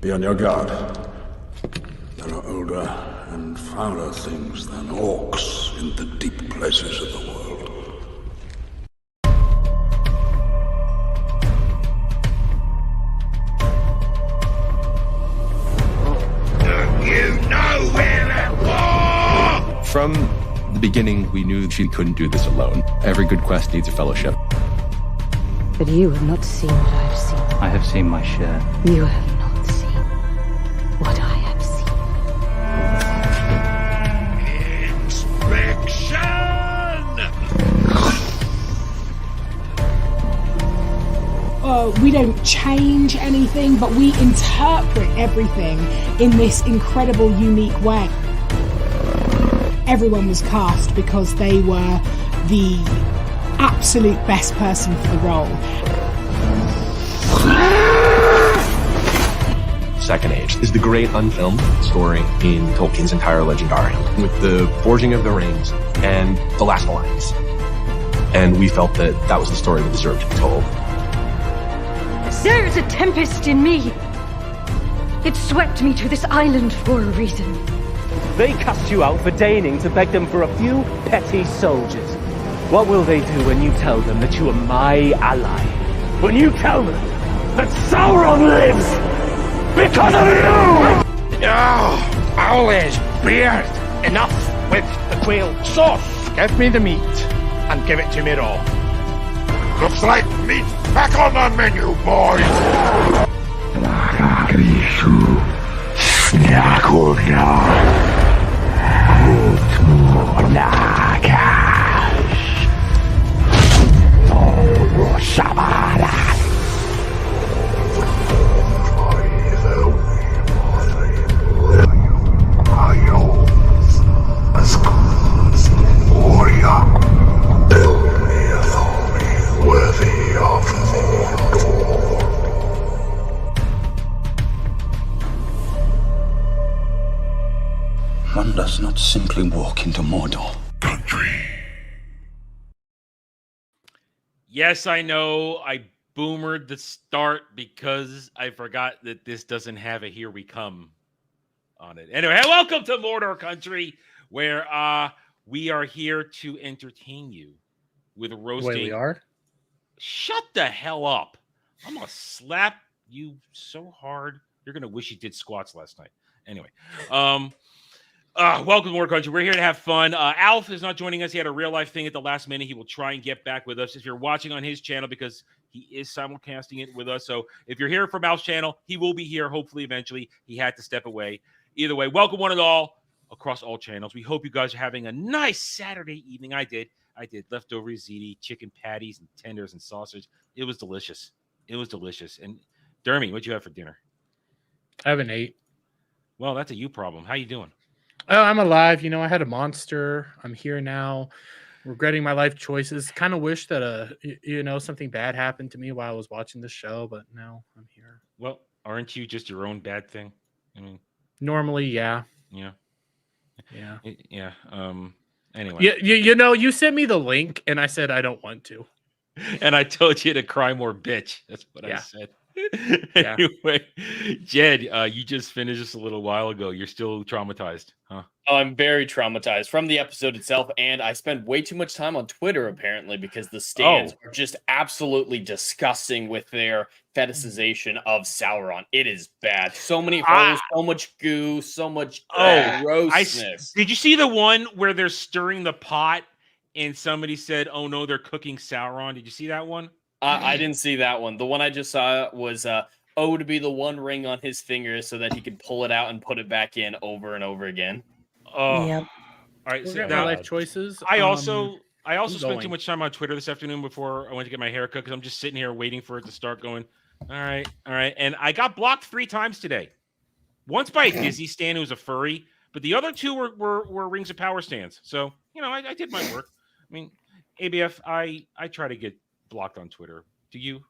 Be on your guard. There are older and fouler things than orcs in the deep places of the world. From the beginning, we knew she couldn't do this alone. Every good quest needs a fellowship. But you have not seen what I have seen. I have seen my share. You have not seen what I have seen. We don't change anything, but we interpret everything in this incredible, unique way. Everyone was cast because they were the absolute best person for the role. Second Age is the great unfilmed story in Tolkien's entire Legendarium, with the Forging of the Rings and the Last Alliance. And we felt that that was the story that deserved to be told. There is a tempest in me. It swept me to this island for a reason. They cast you out for deigning to beg them for a few petty soldiers. What will they do when you tell them that you are my ally? When you tell them that Sauron lives because of you! Oh, Owlish, beard! Enough with the quail. So, give me the meat and give it to me raw. Looks like meat back on the menu, boys! One does not simply walk into Mordor. Yes, I know. I boomered the start because I forgot that this doesn't have a "Here We Come" on it. Anyway, welcome to Mordor Country, where we are here to entertain you with roasting. Wait, we are? Shut the hell up! I'm gonna slap you so hard you're gonna wish you did squats last night. Anyway, welcome to Mordor Country. We're here to have fun. Alf is not joining us. He had a real life thing at the last minute. He will try and get back with us if you're watching on his channel, because he is simulcasting it with us. So if you're here from Alf's channel, he will be here hopefully eventually. He had to step away. Either way, welcome one and all across all channels. We hope you guys are having a nice Saturday evening. I did leftover ziti, chicken patties and tenders and sausage. It was delicious. And Dermy, what'd you have for dinner? I haven't ate. Well, that's a you problem. How you doing? Oh, I'm alive. I had a monster. I'm here now, regretting my life choices. Kind of wish that something bad happened to me while I was watching this show, but now I'm here. Well, aren't you just your own bad thing? I mean, normally, yeah. Anyway, you sent me the link, and I said I don't want to, and I told you to cry more, bitch. That's what I said. Anyway, Jed, you just finished this a little while ago. You're still traumatized, huh? Oh, I'm very traumatized from the episode itself, and I spend way too much time on Twitter, apparently, because the stands are just absolutely disgusting with their fetishization of Sauron. It is bad. So many holes, so much goo, so much grossness. Did you see the one where they're stirring the pot and somebody said, "Oh no, they're cooking Sauron"? Did you see that one? I didn't see that one. The one I just saw was to be the one ring on his finger so that he could pull it out and put it back in over and over again. Oh, Yep. All right. So my life choices. I also spent too much time on Twitter this afternoon before I went to get my haircut because I'm just sitting here waiting for it to start going. All right, and I got blocked 3 times today. Once by a Disney stan who was a furry, but the other 2 were Rings of Power stands. So I did my work. I mean, ABF, I try to get blocked on Twitter. Do you?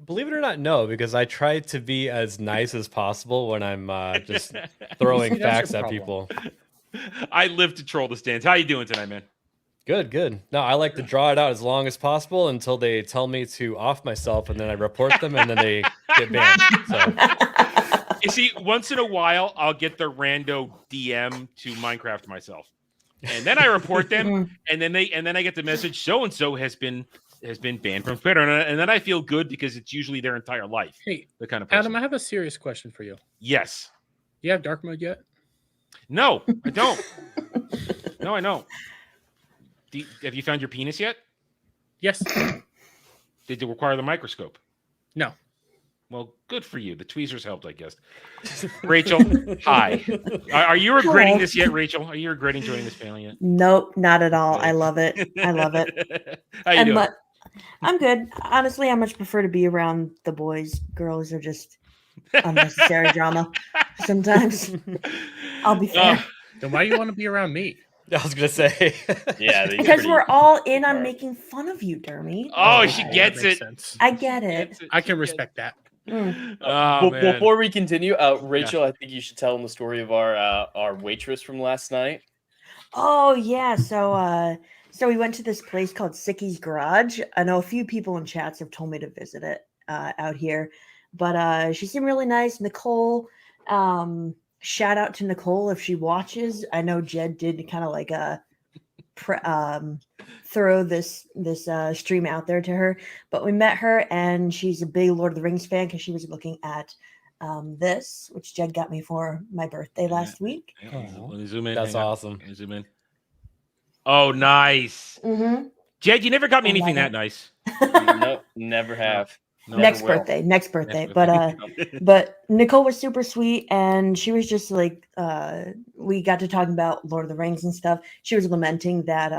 Believe it or not, no, because I try to be as nice as possible when I'm just throwing facts at people. I live to troll the stands. How you doing tonight, man? Good. No, I like to draw it out as long as possible until they tell me to off myself, and then I report them, and then they get banned. So You see, once in a while, I'll get the rando DM to Minecraft myself, and then I report them, and then I get the message so and so has been banned from Twitter, and then I feel good because it's usually their entire life. Hey, the kind of person. Adam, I have a serious question for you. Yes. You have dark mode yet? No, I don't. No, I don't. Have you found your penis yet? Yes. Did it require the microscope? No. Well, good for you. The tweezers helped, I guess. Rachel, hi. Are you regretting this yet, Rachel? Are you regretting joining this family yet? Nope, not at all. I love it. I love it. How you doing? I'm good. Honestly, I much prefer to be around the boys. Girls are just unnecessary drama sometimes. I'll be fair. Then why do you want to be around me? I was gonna say, yeah, because we're all in on making fun of you, Dermy. Oh, she gets it. I get it. I can respect that. Before we continue, Rachel, I think you should tell them the story of our waitress from last night. Oh yeah, so we went to this place called Sicky's Garage. I know a few people in chats have told me to visit it out here, but she seemed really nice. Nicole, shout out to Nicole if she watches. I know Jed did kind of like throw this stream out there to her, but we met her and she's a big Lord of the Rings fan because she was looking at this, which Jed got me for my birthday last week. Let me zoom in. That's awesome. Let me zoom in. Oh, nice. Mm-hmm. Jed, you never got me anything that nice. Nope, never have. Next birthday. But Nicole was super sweet, and she was just like, we got to talking about Lord of the Rings and stuff. She was lamenting that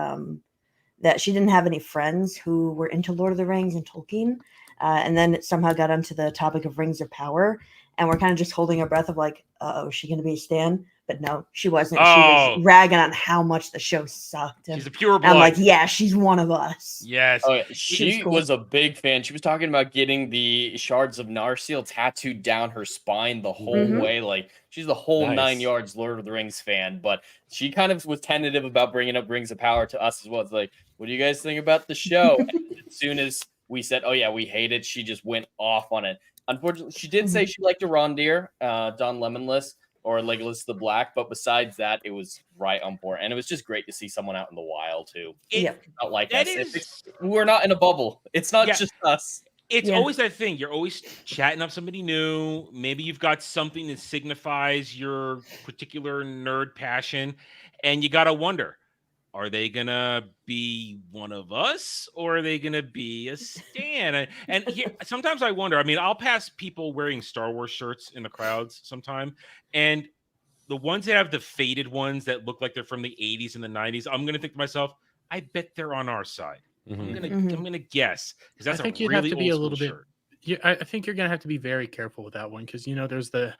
that she didn't have any friends who were into Lord of the Rings and Tolkien, and then it somehow got onto the topic of Rings of Power, and we're kind of just holding our breath of like, is she going to be a stan? But no, she wasn't. She was ragging on how much the show sucked. And she's a pure blood. I'm like, yeah, she's one of us. Yes. Oh, yeah. She was a big fan. She was talking about getting the shards of Narsil tattooed down her spine the whole way. Like, she's the whole 9 yards Lord of the Rings fan. But she kind of was tentative about bringing up Rings of Power to us as well. It's like, what do you guys think about the show? And as soon as we said, oh, yeah, we hate it, she just went off on it. Unfortunately, she did say she liked Arondir, Don Lemonless, or Legolas the Black, but besides that, it was right on board, and it was just great to see someone out in the wild too. Not like us. We're not in a bubble. It's not just us. It's always that thing. You're always chatting up somebody new. Maybe you've got something that signifies your particular nerd passion, and you gotta wonder: are they gonna be one of us, or are they gonna be a stan? And here, sometimes I wonder. I mean, I'll pass people wearing Star Wars shirts in the crowds sometime, and the ones that have the faded ones that look like they're from the 80s and the 90s, I'm gonna think to myself, I bet they're on our side. I'm gonna guess, because that's I think a you'd really have to be a old little school bit. shirt. Yeah, I think you're gonna have to be very careful with that one because there's the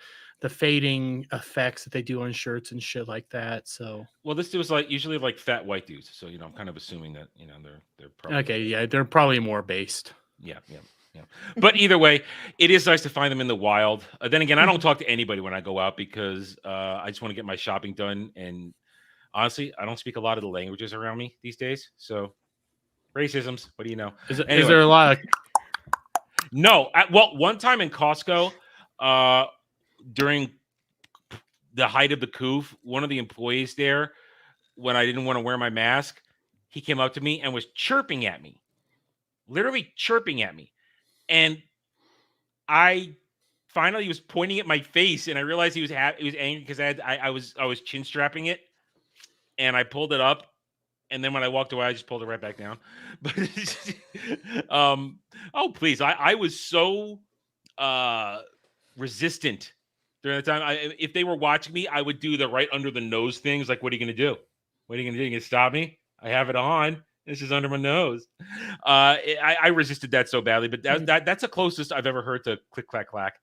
fading effects that they do on shirts and shit like that. So well, this was like usually like fat white dudes. So I'm kind of assuming that they're probably okay. Yeah, they're probably more based. Yeah. But either way, it is nice to find them in the wild. Then again, I don't talk to anybody when I go out because I just want to get my shopping done. And honestly, I don't speak a lot of the languages around me these days. So racisms. What do you know? Is there a lot of? No. Well, one time in Costco, during the height of the coup, one of the employees there, when I didn't want to wear my mask, he came up to me and was chirping at me, literally chirping at me. And I finally was pointing at my face, and I realized he was angry because I was chin strapping it, and I pulled it up. And then when I walked away, I just pulled it right back down. But oh please, I was so resistant during the time. If they were watching me, I would do the right under the nose things. Like, what are you going to do? What are you going to do? You going to stop me? I have it on. This is under my nose. I resisted that so badly, but that's the closest I've ever heard to click, clack, clack.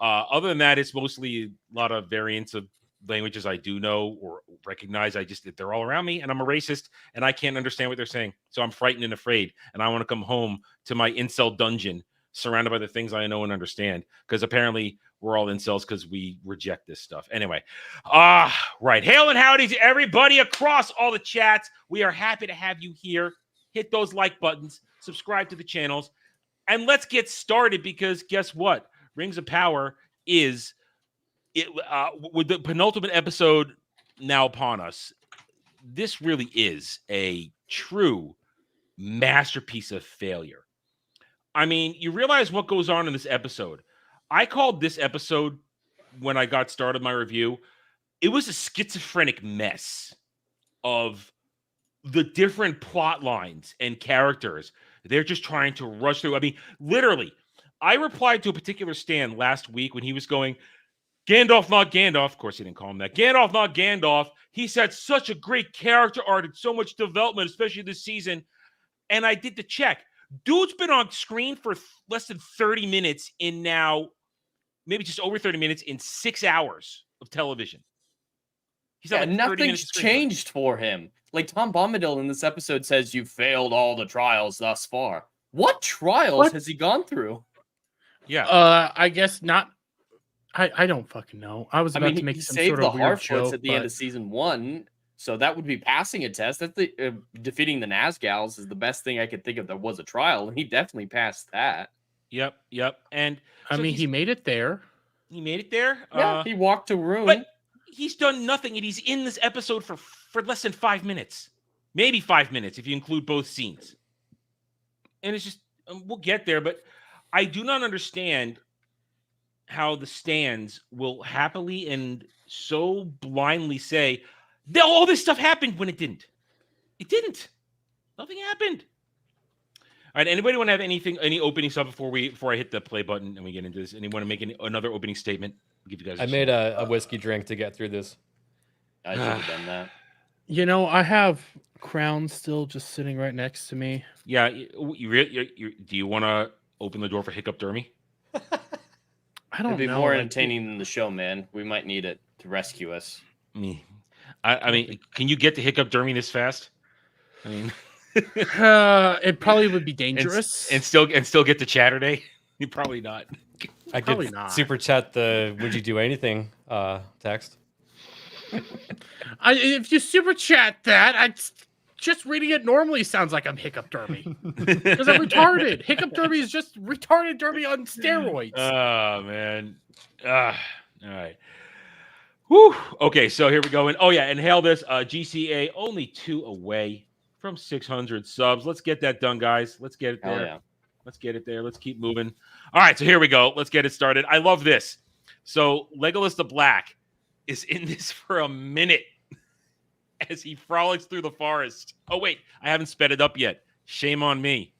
Other than that, it's mostly a lot of variants of languages I do know or recognize. They're all around me, and I'm a racist, and I can't understand what they're saying. So I'm frightened and afraid, and I want to come home to my incel dungeon surrounded by the things I know and understand, because apparently we're all incels because we reject this stuff. Anyway, right. Hail and howdy to everybody across all the chats. We are happy to have you here. Hit those like buttons, subscribe to the channels, and let's get started, because guess what? Rings of Power is it with the penultimate episode now upon us. This really is a true masterpiece of failure. I mean, you realize what goes on in this episode. I called this episode, when I got started my review, it was a schizophrenic mess of the different plot lines and characters. They're just trying to rush through. I mean, literally, I replied to a particular stan last week when he was going, Gandalf, not Gandalf. Of course, he didn't call him that. Gandalf, not Gandalf. He said such a great character art and so much development, especially this season. And I did the check. Dude's been on screen for less than 30 minutes in now, maybe just over 30 minutes in 6 hours of television. He's had like 30 nothing's minutes of screen changed for him. Like Tom Bombadil in this episode says, "You failed all the trials thus far." What trials has he gone through? Yeah. I guess not. I don't fucking know. I was about to make he some saved sort of the weird Harfoots joke at the end of season 1, so that would be passing a test. That's the defeating the Nazgûls is the best thing I could think of that was a trial, and he definitely passed that. Yep. And I mean, he made it there. He made it there. Yeah, he walked to Rune. But he's done nothing, and he's in this episode for less than 5 minutes, maybe 5 minutes if you include both scenes. And it's just we'll get there, but I do not understand how the stands will happily and so blindly say that all this stuff happened when it didn't. It didn't. Nothing happened. All right. Anybody want to have any opening stuff before I hit the play button and we get into this? Anyone want to make another opening statement? I'll give you guys. I made a whiskey drink to get through this. I should have done that. You know, I have Crown still just sitting right next to me. Yeah. Do you want to open the door for Hiccup Dermy? I don't know. It'd be more entertaining than the show, man. We might need it to rescue us. I mean, can you get to Hiccup Dermy this fast? I mean, it probably would be dangerous. And still get to Chatterday? Probably not. I Probably could not. super chat the "Would you do anything?" text. If you super chat that, just reading it normally sounds like I'm Hiccup Derby because I'm retarded. Hiccup Derby is just retarded Derby on steroids. Oh man. All right. Whew. Okay, so here we go. And and hail this. GCA only 2 away from 600 subs. Let's get that done, guys. Let's get it there. Oh, yeah. Let's get it there. Let's keep moving. All right, so here we go. Let's get it started. I love this. So Legolas the Black is in this for a minute as he frolics through the forest. Oh wait, I haven't sped it up yet. Shame on me.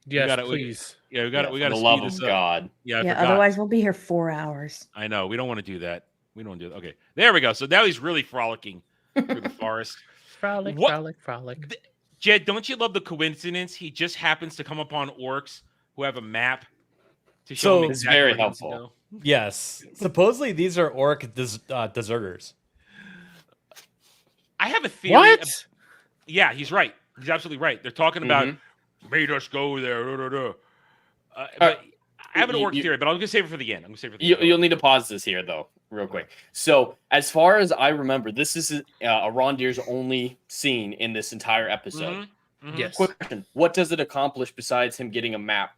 Yes, please. We got to the love of God. Yeah, I Yeah, forgot. otherwise we'll be here 4 hours. I know. We don't want to do that. We don't want to do that. Okay, there we go. So now he's really frolicking through the forest. Frolic. Jed, don't you love the coincidence? He just happens to come upon orcs who have a map to show him it's exactly very where he wants to helpful. go. Yes, supposedly these are orc deserters. I have a theory. What? Yeah, he's right. He's absolutely right. They're talking about made us go there. But I have an orc theory, but I'm gonna save it for the end. You'll need to pause this here, though, real quick. So, as far as I remember, this is Arondir's only scene in this entire episode. Yes. Quick question: what does it accomplish besides him getting a map?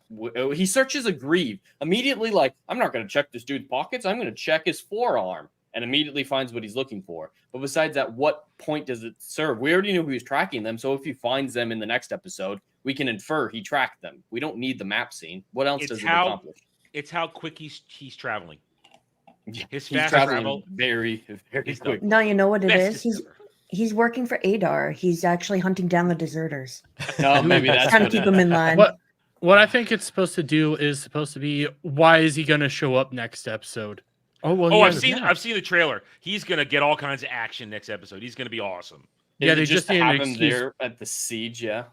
He searches a Grieve immediately. Like, I'm not going to check this dude's pockets. I'm going to check his forearm, and immediately finds what he's looking for. But besides that, what point does it serve? We already knew he was tracking them, so if he finds them in the next episode, we can infer he tracked them. We don't need the map scene. What else does it accomplish? It's how quick he's traveling. His He's fast traveling travel very, very quick. No, you know what it Best is? He's working for Adar. He's actually hunting down the deserters. No, maybe that's trying to keep them in line. What I think it's supposed to do is supposed to be, why is he going to show up next episode? Oh well. I've seen the trailer. He's gonna get all kinds of action next episode. He's gonna be awesome. Yeah, they just need have an him excuse. there at the siege. Yeah,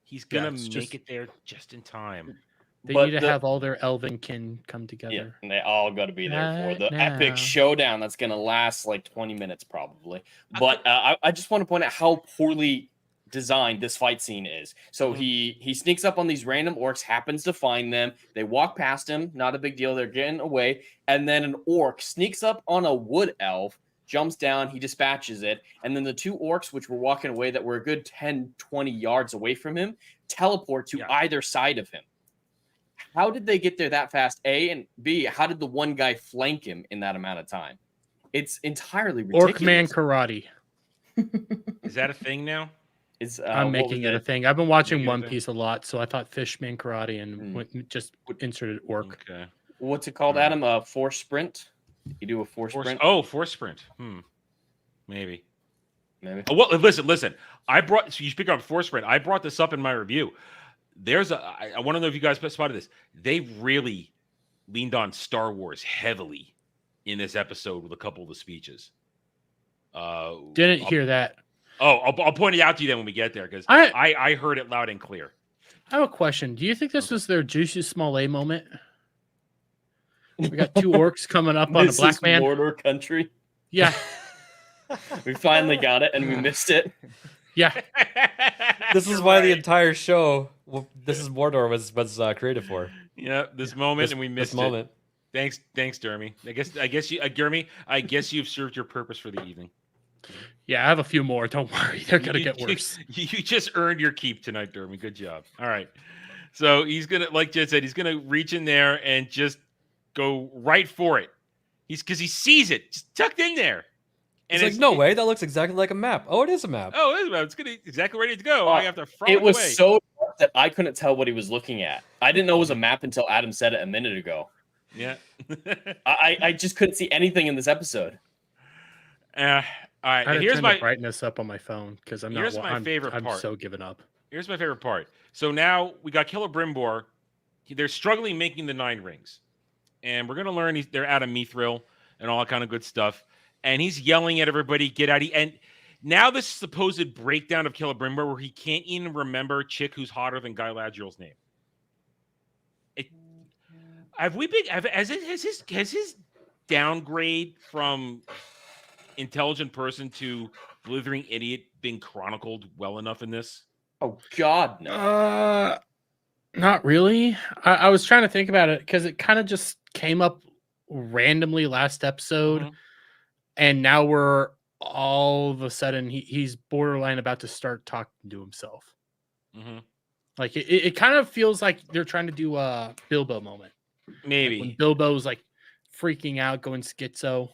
he's gonna make it there just in time. They need to have all their elven kin come together. Yeah, and they all got to be there for the Right epic now. showdown that's going to last like 20 minutes probably. But I just want to point out how poorly designed this fight scene is. So he sneaks up on these random orcs, happens to find them. They walk past him, not a big deal. They're getting away. And then an orc sneaks up on a wood elf, jumps down, he dispatches it. And then the 2 orcs, which were walking away that were a good 10, 20 yards away from him, teleport to either side of him. How did they get there that fast? A, and B, how did the one guy flank him in that amount of time? It's entirely ridiculous. Orcman karate. Is that a thing now? I'm making it a thing. I've been watching One thing? Piece a lot, so I thought Fishman karate and just inserted orc. Okay. What's it called, Adam? Force sprint? You do a force sprint? Oh, force sprint. Maybe. Maybe. Oh, well, listen. So you speak on force sprint. I brought this up in my review. I want to know if you guys spotted this. They really leaned on Star Wars heavily in this episode with a couple of the speeches. Didn't hear that. Oh, I'll point it out to you then when we get there because I heard it loud and clear. I have a question. Do you think this was their Juicy Smollett moment? We got two orcs coming up on a black man. Mordor country. Yeah. We finally got it and we missed it. Yeah. This is why the entire show, This is Mordor, was created for. Yeah, this moment, and we missed this moment. Thanks, Jeremy. I guess you, Jeremy. I guess you've served your purpose for the evening. Yeah, I have a few more. Don't worry, they're gonna get worse. You just earned your keep tonight, Jeremy. Good job. All right. So he's gonna, like Jed said, he's gonna reach in there and just go right for it. Because he sees it just tucked in there. And it's like, no way, that looks exactly like a map. Oh, it is a map. Oh, it is a map. It's exactly ready to go. I have to frolic It was away. so dark that I couldn't tell what he was looking at. I didn't know it was a map until Adam said it a minute ago. Yeah. I just couldn't see anything in this episode. All right. I had to Here's turn my the brightness up on my phone because I'm not. Here's my favorite I'm part. so given up. Here's my favorite part. So now we got Celebrimbor. They're struggling making the 9 rings, and we're gonna learn they're out of mithril and all that kind of good stuff. And he's yelling at everybody, "Get out!" And now this supposed breakdown of Celebrimbor, where he can't even remember chick who's hotter than Guy Ladriel's name. Has his downgrade from intelligent person to blithering idiot been chronicled well enough in this? Oh God, no. Not really. I was trying to think about it because it kind of just came up randomly last episode, and now we're all of a sudden he's borderline about to start talking to himself. Like it kind of feels like they're trying to do a Bilbo moment. Maybe like when Bilbo's like freaking out, going schizo.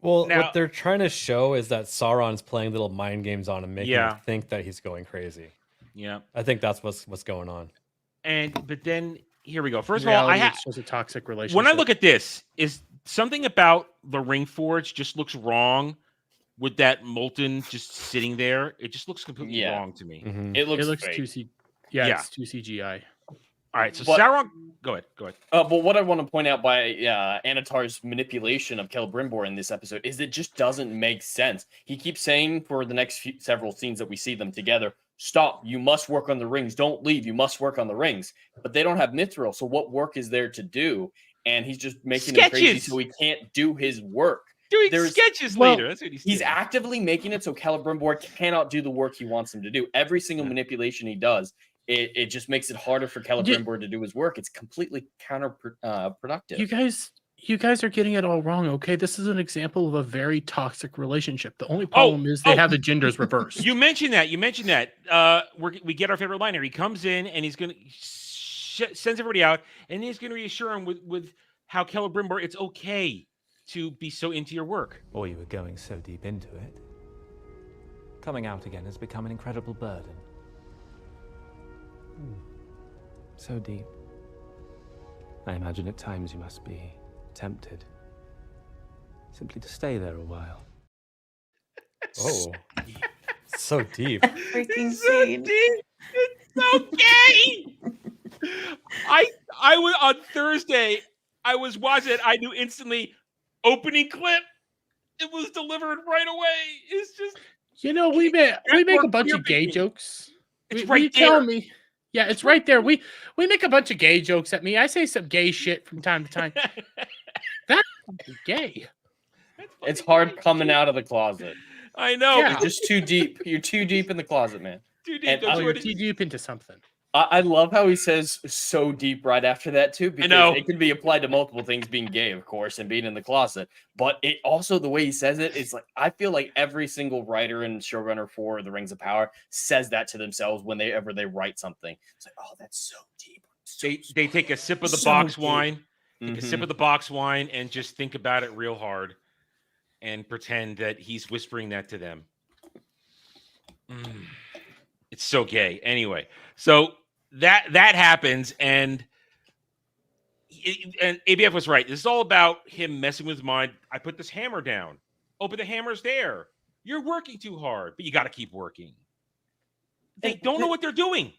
Well, what they're trying to show is that Sauron's playing little mind games on him, making him think that he's going crazy. Yeah, I think that's what's going on. But then here we go. First of all, it was a toxic relationship. When I look at this, is something about the Ring Forge just looks wrong with that molten just sitting there. It just looks completely wrong to me. It looks fake. too it's too CGI. All right, so Sauron, go ahead. But what I want to point out by Anatar's manipulation of Celebrimbor in this episode is it just doesn't make sense. He keeps saying for the next several scenes that we see them together, stop, you must work on the rings. Don't leave, you must work on the rings. But they don't have mithril, so what work is there to do? And he's just making him crazy so he can't do his work. Doing sketches later. That's what he's actively making it so Celebrimbor cannot do the work he wants him to do. Every single manipulation he does, it just makes it harder for Celebrimbor to do his work. It's completely counterproductive. You guys are getting it all wrong, okay? This is an example of a very toxic relationship. The only problem is they have the genders reversed. You mentioned that. We get our favorite line here. He comes in and he's going to sends everybody out, and he's going to reassure him with how Celebrimbor, it's okay to be so into your work. Or you were going so deep into it. Coming out again has become an incredible burden. So deep. I imagine at times you must be tempted simply to stay there a while. Oh, so deep. Freaking so scene. deep. It's okay. I was on Thursday. I was watching it. I knew instantly. Opening clip. It was delivered right away. It's just we make a bunch of gay jokes. It's right there. Tell me. Yeah, it's right there. We make a bunch of gay jokes at me. I say some gay shit from time to time. That's gay. It's hard coming out of the closet. I know. Yeah. You're just too deep. You're too deep in the closet, man. Too deep. You're too deep into something. I love how he says so deep right after that, too, because it can be applied to multiple things, being gay, of course, and being in the closet. But it also, the way he says it, is like, I feel like every single writer and showrunner for The Rings of Power says that to themselves whenever they write something. It's like, oh, that's so deep. They take a sip of the So box deep. wine, take a sip of the box wine, and just think about it real hard, and pretend that he's whispering that to them. It's so gay. Anyway, so that happens, and ABF was right. This is all about him messing with his mind. I put this hammer down. Oh, but the hammer's there. You're working too hard, but you got to keep working. They don't know what they're doing.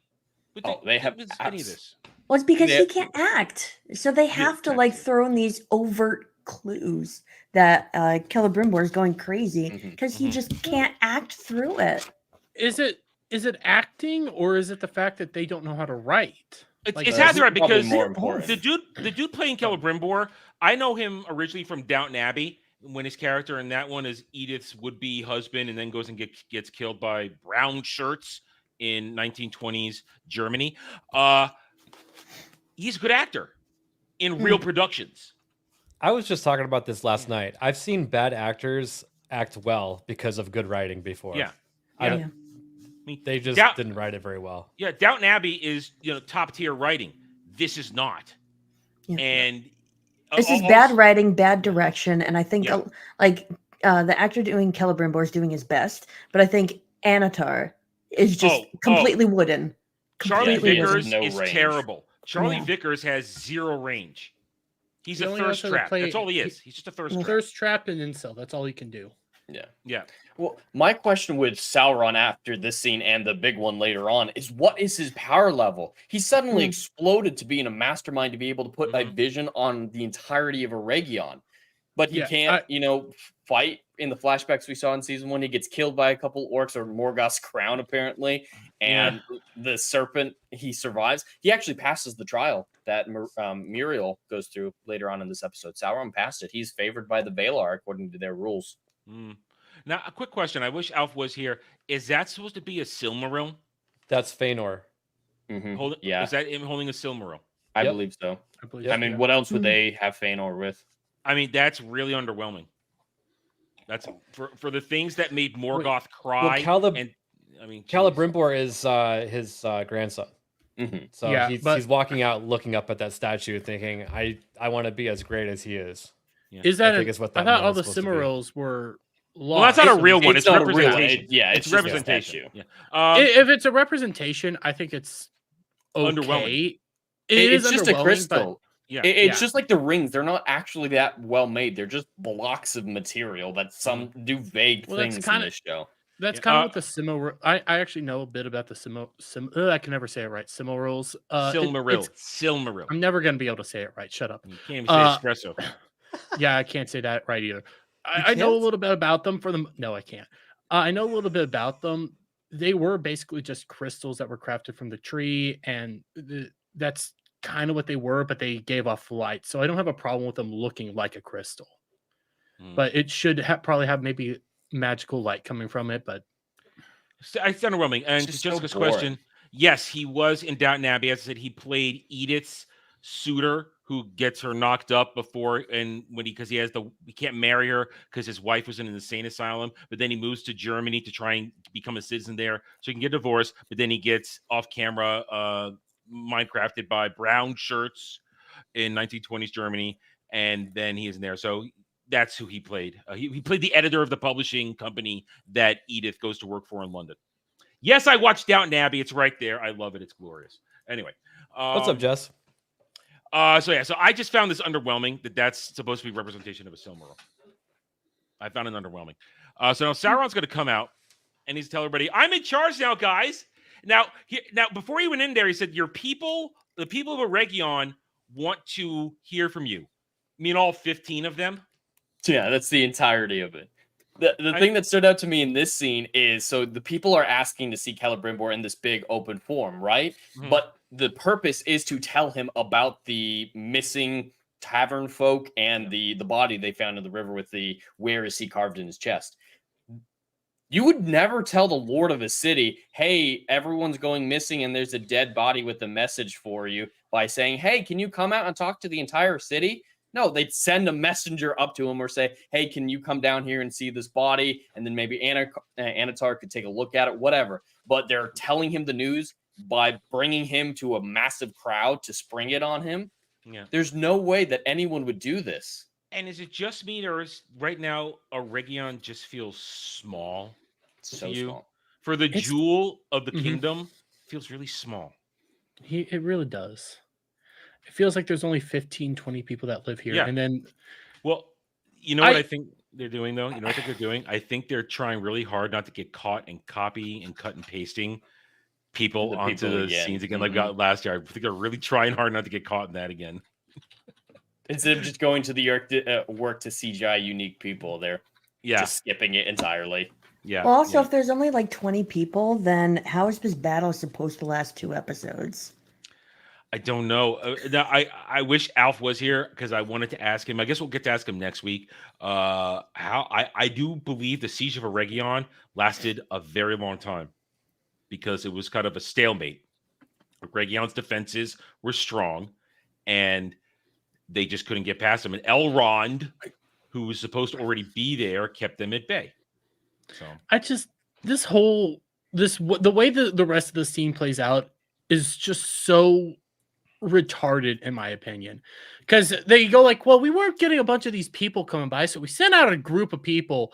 But they have any of this. Well, it's because he can't act, so they have to like throw in these overt clues that Celebrimbor is going crazy because he just can't act through it. Is it acting, or is it the fact that they don't know how to write? It's either right, because the dude playing Celebrimbor, I know him originally from Downton Abbey, when his character in that one is Edith's would-be husband, and then goes and gets killed by brown shirts in 1920s Germany. He's a good actor in real productions. I was just talking about this last night. I've seen bad actors act well because of good writing before. They just didn't write it very well. Yeah, Downton Abbey is top tier writing. This is not. And this is bad writing, bad direction, and I think the actor doing Celebrimbor is doing his best, but I think Anatar is just completely wooden. Charlie Vickers is range. Terrible. Charlie Vickers has zero range. He's a thirst trap. That's all he is. He's just a thirst trap. Thirst trap and incel. That's all he can do. Yeah. Well, my question with Sauron after this scene and the big one later on is, what is his power level? He suddenly exploded to being a mastermind, to be able to put a vision on the entirety of Eregion. But he can't, fight. In the flashbacks we saw in season 1, he gets killed by a couple orcs, or Morgoth's crown, apparently. And the serpent, he survives. He actually passes the trial that Muriel goes through later on in this episode. Sauron passed it. He's favored by the Valar according to their rules. Now, a quick question. I wish Alf was here. Is that supposed to be a Silmaril? That's Feanor. Is that him holding a Silmaril? I believe so. I mean, what else would they have Feanor with? I mean, that's really underwhelming. That's for the things that made Morgoth cry. Celebrimbor is his grandson. So he's walking out, looking up at that statue, thinking, "I want to be as great as he is." Is that? I thought all the Cimarils were. Well, that's not a real one. It's representation. It's representation. If it's a representation, I think it's underwhelming. It's just a crystal. It's just like the rings. They're not actually that well made. They're just blocks of material that some do vague things in this show. That's kind of what the Silmaril. I actually know a bit about the I can never say it right. Silmarils. Silmaril. I'm never going to be able to say it right. Shut up. You can't even say espresso. Yeah, I can't say that right either. I know a little bit about them. No, I can't. I know a little bit about them. They were basically just crystals that were crafted from the tree, and that's kind of what they were, but they gave off light. So I don't have a problem with them looking like a crystal. But it should probably have maybe magical light coming from it, but it's underwhelming. And to Jessica's question, yes, he was in Downton Abbey. As I said, he played Edith's suitor who gets her knocked up before, and because he can't marry her because his wife was in an insane asylum, but then he moves to Germany to try and become a citizen there so he can get divorced, but then he gets off camera Minecrafted by brown shirts in 1920s Germany, and then he is in there. So that's who he played. He played the editor of the publishing company that Edith goes to work for in London. Yes, I watched Downton Abbey. It's right there. I love it. It's glorious. Anyway. What's up, Jess? So I just found this underwhelming that's supposed to be representation of a Silmaril. I found it underwhelming. So now Sauron's going to come out, and he's telling everybody, "I'm in charge now, guys." Now, before he went in there, he said, "Your people, the people of Eregion, want to hear from you." I mean, all 15 of them? Yeah, that's the entirety of it. The thing that stood out to me in this scene is, so the people are asking to see Celebrimbor in this big open form, right? But the purpose is to tell him about the missing tavern folk and the body they found in the river with the "where is he" carved in his chest. You would never tell the lord of a city, "Hey, everyone's going missing and there's a dead body with a message for you," by saying, "Hey, can you come out and talk to the entire city?" No, they'd send a messenger up to him or say, "Hey, can you come down here and see this body?" And then maybe Anatar could take a look at it, whatever. But they're telling him the news by bringing him to a massive crowd to spring it on him. Yeah. There's no way that anyone would do this. And is it just me, or is right now Aregion just feels small So to you? small. For the jewel of the kingdom, feels really small. It really does. It feels like there's only 15, 20 people that live here. Yeah. And then, well, you know what I think they're doing, though? You know what I think they're doing? I think they're trying really hard not to get caught in copy and cut and pasting people onto the scenes again, like we got last year. I think they're really trying hard not to get caught in that again. Instead of just going to the work to CGI unique people, they're just skipping it entirely. Yeah. Well, also, if there's only like 20 people, then how is this battle supposed to last 2 episodes? I don't know. I wish Alf was here because I wanted to ask him. I guess we'll get to ask him next week. How I do believe the siege of Aregion lasted a very long time because it was kind of a stalemate. Region's defenses were strong, and they just couldn't get past them. And Elrond, who was supposed to already be there, kept them at bay. So the way the rest of the scene plays out is just so retarded, in my opinion, because they go like, well, we weren't getting a bunch of these people coming by, so we sent out a group of people,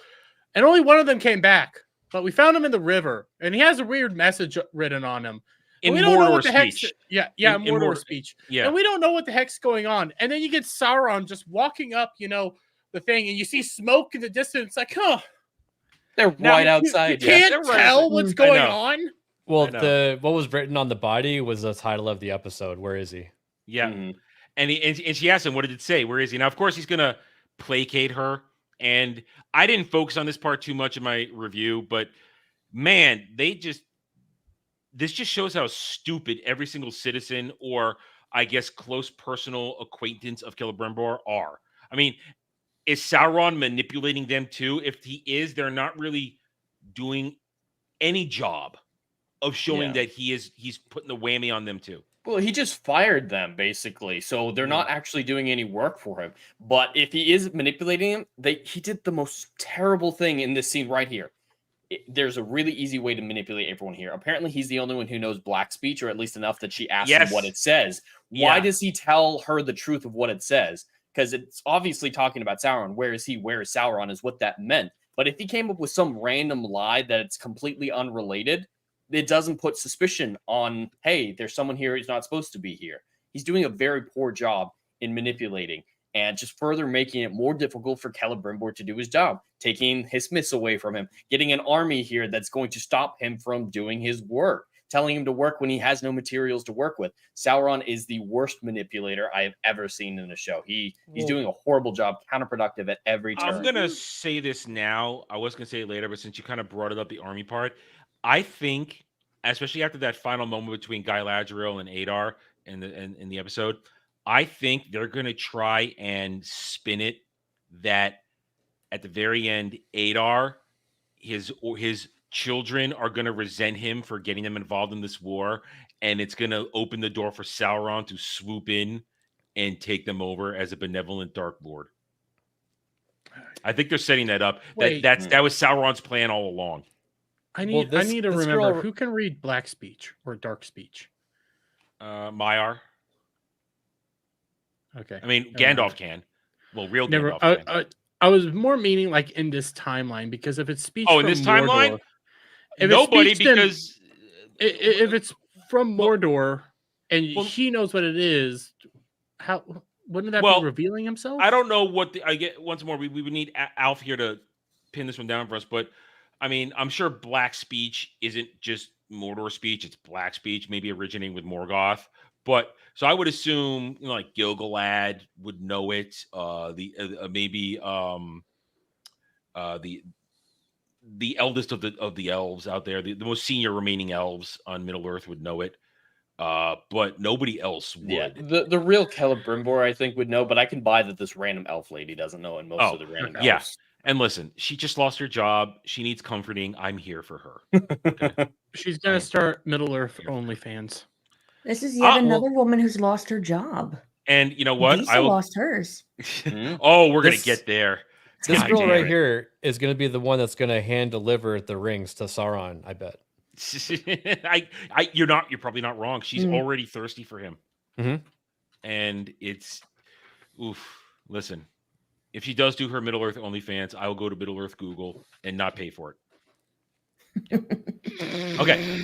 and only one of them came back. But we found him in the river, and he has a weird message written on him. In we don't know Mordor what the speech. in Mordor speech. Yeah. And we don't know what the heck's going on. And then you get Sauron just walking up, the thing, and you see smoke in the distance. Like, huh. They're right outside. You can't tell what's going on. Well, what was written on the body was the title of the episode. Where is he? Yeah. And she asked him, what did it say? Where is he? Now, of course, he's going to placate her. And I didn't focus on this part too much in my review, but man, this just shows how stupid every single citizen or, I guess, close personal acquaintance of Celebrimbor are. I mean, is Sauron manipulating them too? If he is, they're not really doing any job of showing that he's putting the whammy on them too. Well, he just fired them, basically. So they're not actually doing any work for him. But if he is manipulating them, he did the most terrible thing in this scene right here. There's a really easy way to manipulate everyone here. Apparently, he's the only one who knows black speech, or at least enough that she asks him what it says. Why does he tell her the truth of what it says? Because it's obviously talking about Sauron. Where is he? Where is Sauron? Is what that meant. But if he came up with some random lie that it's completely unrelated, it doesn't put suspicion on, hey, there's someone here who's not supposed to be here. He's doing a very poor job in manipulating and just further making it more difficult for Celebrimbor to do his job, taking his myths away from him, getting an army here that's going to stop him from doing his work, telling him to work when he has no materials to work with. Sauron is the worst manipulator I have ever seen in a show. He's doing a horrible job, counterproductive at every turn. I'm going to say this now. I was going to say it later, but since you kind of brought it up, the army part, I think, especially after that final moment between Galadriel and Adar in the episode, I think they're going to try and spin it that at the very end, Adar, his children are going to resent him for getting them involved in this war, and it's going to open the door for Sauron to swoop in and take them over as a benevolent Dark Lord. I think they're setting that up. That was Sauron's plan all along. I need to remember who can read black speech or dark speech. Maiar. Okay. I mean, Gandalf can. Well, real Gandalf can. I was more meaning like in this timeline, because if it's speech in this timeline, nobody, because if it's from Mordor and he knows what it is, how wouldn't that be revealing himself? I don't know what I get. Once more, we would need Alf here to pin this one down for us, but I mean, I'm sure black speech isn't just Mordor speech; it's black speech, maybe originating with Morgoth. But so I would assume, like Gil-galad would know it. Maybe the eldest of the elves out there, the most senior remaining elves on Middle Earth would know it. But nobody else would. Yeah, the real Celebrimbor, I think, would know. But I can buy that this random elf lady doesn't know, and most of the random elves. Yeah. And listen, she just lost her job. She needs comforting. I'm here for her. Okay. She's gonna start Middle Earth OnlyFans. This is yet another woman who's lost her job. And you know what? I lost hers. We're gonna get there. This girl right here is gonna be the one that's gonna hand deliver the rings to Sauron, I bet. You're probably not wrong. She's already thirsty for him. Mm-hmm. And it's, oof, listen, if she does do her Middle Earth OnlyFans, I will go to Middle Earth Google and not pay for it. Okay.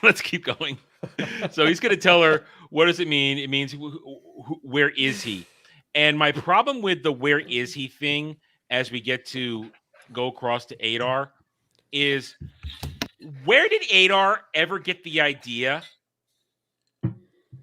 Let's keep going. So he's going to tell her, what does it mean? It means, where is he? And my problem with the where is he thing, as we get to go across to Adar, is where did Adar ever get the idea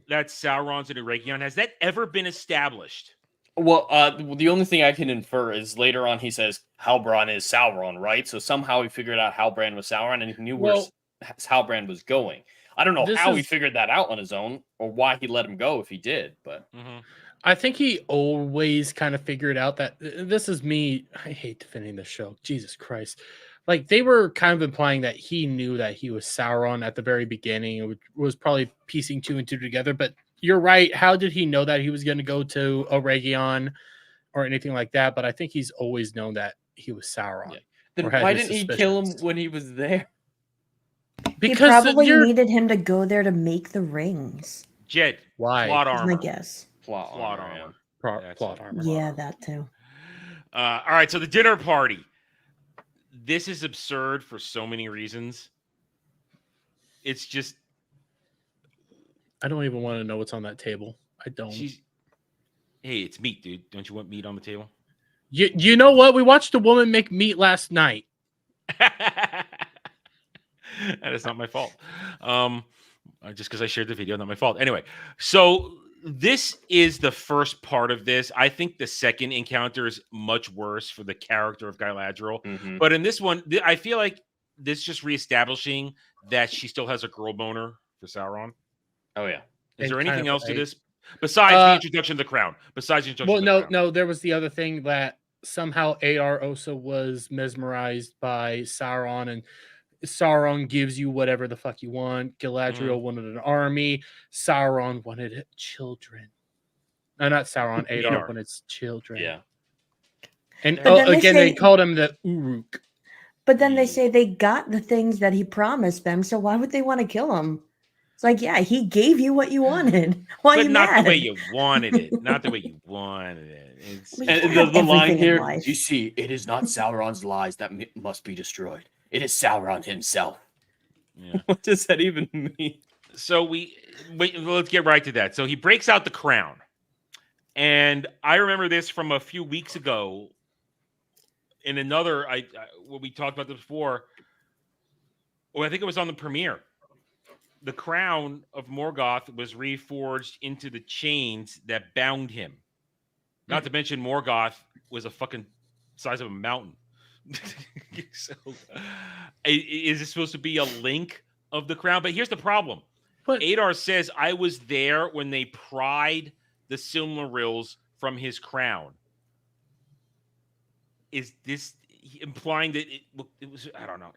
that Sauron's an Eregion? Has that ever been established? Well, the only thing I can infer is later on he says Halbrand is Sauron, right? So somehow he figured out Halbrand was Sauron, and he knew where Halbrand was going. I don't know how he figured that out on his own, or why he let him go if he did, but I think he always kind of figured out that this is me. I hate defending the show. Jesus Christ. Like, they were kind of implying that he knew that he was Sauron at the very beginning. It was probably piecing 2 and 2 together, but you're right. How did he know that he was going to go to Eregion or anything like that? But I think he's always known that he was Sauron. Yeah. Then why didn't he kill him when he was there? Because he probably needed him to go there to make the rings. Jed, why? Plot armor. I guess. Plot armor. Plot armor. Yeah, that too. All right, so the dinner party. This is absurd for so many reasons. It's just, I don't even want to know what's on that table. I don't. Hey, it's meat, dude. Don't you want meat on the table? You know what? We watched a woman make meat last night. That is not my fault. Just because I shared the video, not my fault. Anyway, so this is the first part of this. I think the second encounter is much worse for the character of Galadriel. But in this one, I feel like this is just reestablishing that she still has a girl boner for Sauron. Oh, yeah. Is there anything else to this? Besides the introduction of the crown. No, there was the other thing that somehow Adar also was mesmerized by Sauron, and Sauron gives you whatever the fuck you want. Galadriel wanted an army. Sauron wanted children. No, not Sauron. Adar wanted children. Yeah. And again, they called him the Uruk. But then they say they got the things that he promised them, so why would they want to kill him? It's like, yeah, he gave you what you wanted. Why are you not mad? The way you wanted it. Not the way you wanted it. And the line here, you see, it is not Sauron's lies that must be destroyed. It is Sauron himself. Yeah. What does that even mean? So let's get right to that. So he breaks out the crown. And I remember this from a few weeks ago in another, when we talked about this before. Well, I think it was on the premiere. The crown of Morgoth was reforged into the chains that bound him. Not to mention Morgoth was a fucking size of a mountain. So, is this supposed to be a link of the crown? But here's the problem. Adar says, I was there when they pried the Silmarils from his crown. Is this implying that it was, I don't know.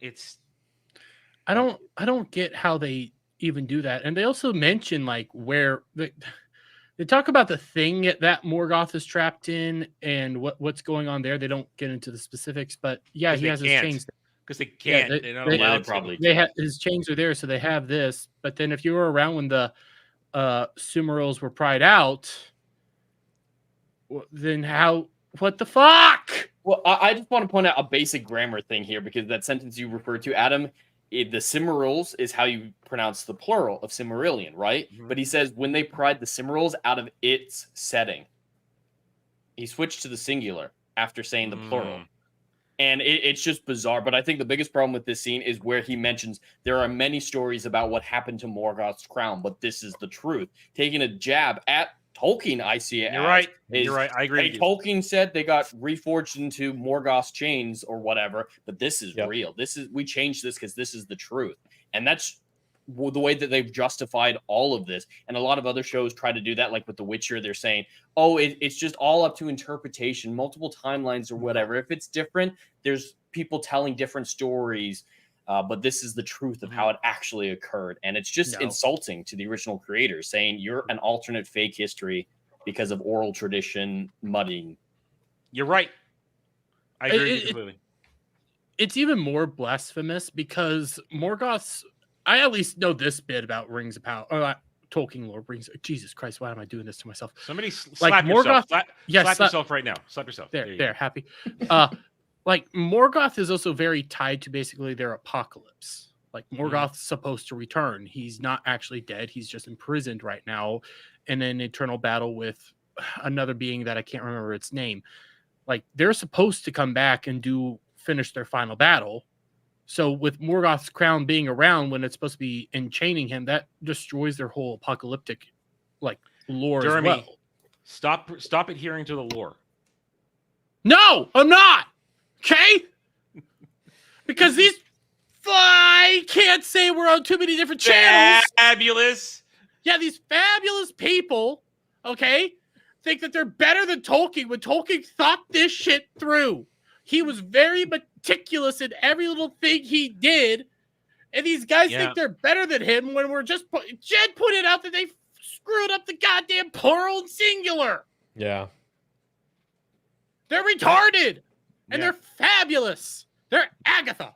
I don't get how they even do that. And they also mention like where they talk about the thing that Morgoth is trapped in and what's going on there. They don't get into the specifics, but yeah, he has his chains because they can't. Yeah, they're not allowed probably. They have his chains are there, so they have this. But then if you were around when the Silmarils were pried out, then what the fuck? Well, I just want to point out a basic grammar thing here, because that sentence you referred to, Adam, the Silmarils is how you pronounce the plural of Silmarillion, right? But he says when they pried the Silmarils out of its setting, he switched to the singular after saying the plural. And it's just bizarre. But I think the biggest problem with this scene is where he mentions there are many stories about what happened to Morgoth's crown, but this is the truth. Taking a jab at Tolkien, I see it. You're right. You're right. I agree. Hey, Tolkien said they got reforged into Morgoth's chains or whatever, but this is real. We changed this because this is the truth, and that's the way that they've justified all of this. And a lot of other shows try to do that, like with The Witcher. They're saying, "Oh, it's just all up to interpretation, multiple timelines or whatever. If it's different, there's people telling different stories." But this is the truth of how it actually occurred. And it's just insulting to the original creators, saying you're an alternate fake history because of oral tradition muddying. You're right. I agree completely. it's even more blasphemous because Morgoth's. I at least know this bit about Rings of Power. Tolkien lore brings. Jesus Christ, why am I doing this to myself? Somebody slap yourself. Slap yourself right now. Slap yourself. There, happy. Like Morgoth is also very tied to basically their apocalypse. Like Morgoth's supposed to return. He's not actually dead. He's just imprisoned right now in an eternal battle with another being that I can't remember its name. Like they're supposed to come back and finish their final battle. So with Morgoth's crown being around when it's supposed to be enchaining him, that destroys their whole apocalyptic like lore Jeremy, as well. Stop adhering to the lore. No, I'm not. Okay? Because I can't say we're on too many different channels. Fabulous. Yeah, these fabulous people, okay, think that they're better than Tolkien when Tolkien thought this shit through. He was very meticulous in every little thing he did. And these guys think they're better than him when we're just... Jed put it out that they screwed up the goddamn plural and singular. Yeah. They're retarded. And they're fabulous. They're Agatha.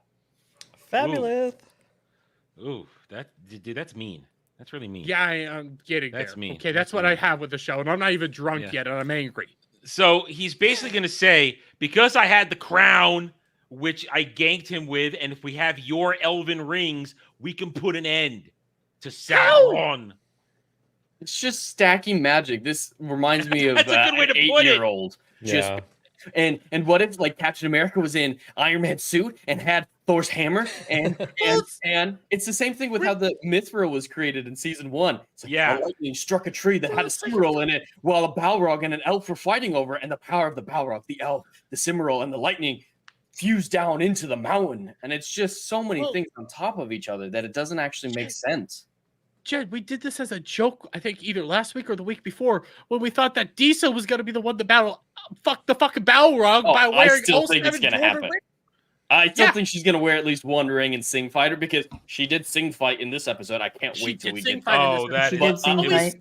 Fabulous. Ooh, dude, that's mean. That's really mean. Yeah, I'm getting that's there. Mean. Okay, that's what I have with the show. And I'm not even drunk yet, and I'm angry. So he's basically going to say, because I had the crown, which I ganked him with, and if we have your elven rings, we can put an end to Sauron. It's just stacking magic. This reminds me of That's a good way to put it. 8-year-old. Yeah. And what if like Captain America was in Iron Man's suit and had Thor's hammer and it's the same thing with how the Mithril was created in season 1. It's like a lightning struck a tree that had a Cimmeril in it while a Balrog and an elf were fighting over it, and the power of the Balrog, the elf, the Cimmeril, and the lightning fused down into the mountain. And it's just so many things on top of each other that it doesn't actually make sense. Jed, we did this as a joke, I think either last week or the week before, when we thought that Disa was going to be the one to battle the fucking Balrog by wearing I still think it's going to happen. rings. I still think she's going to wear at least one ring and sing fighter because she did sing fight in this episode. I can't wait till we get that.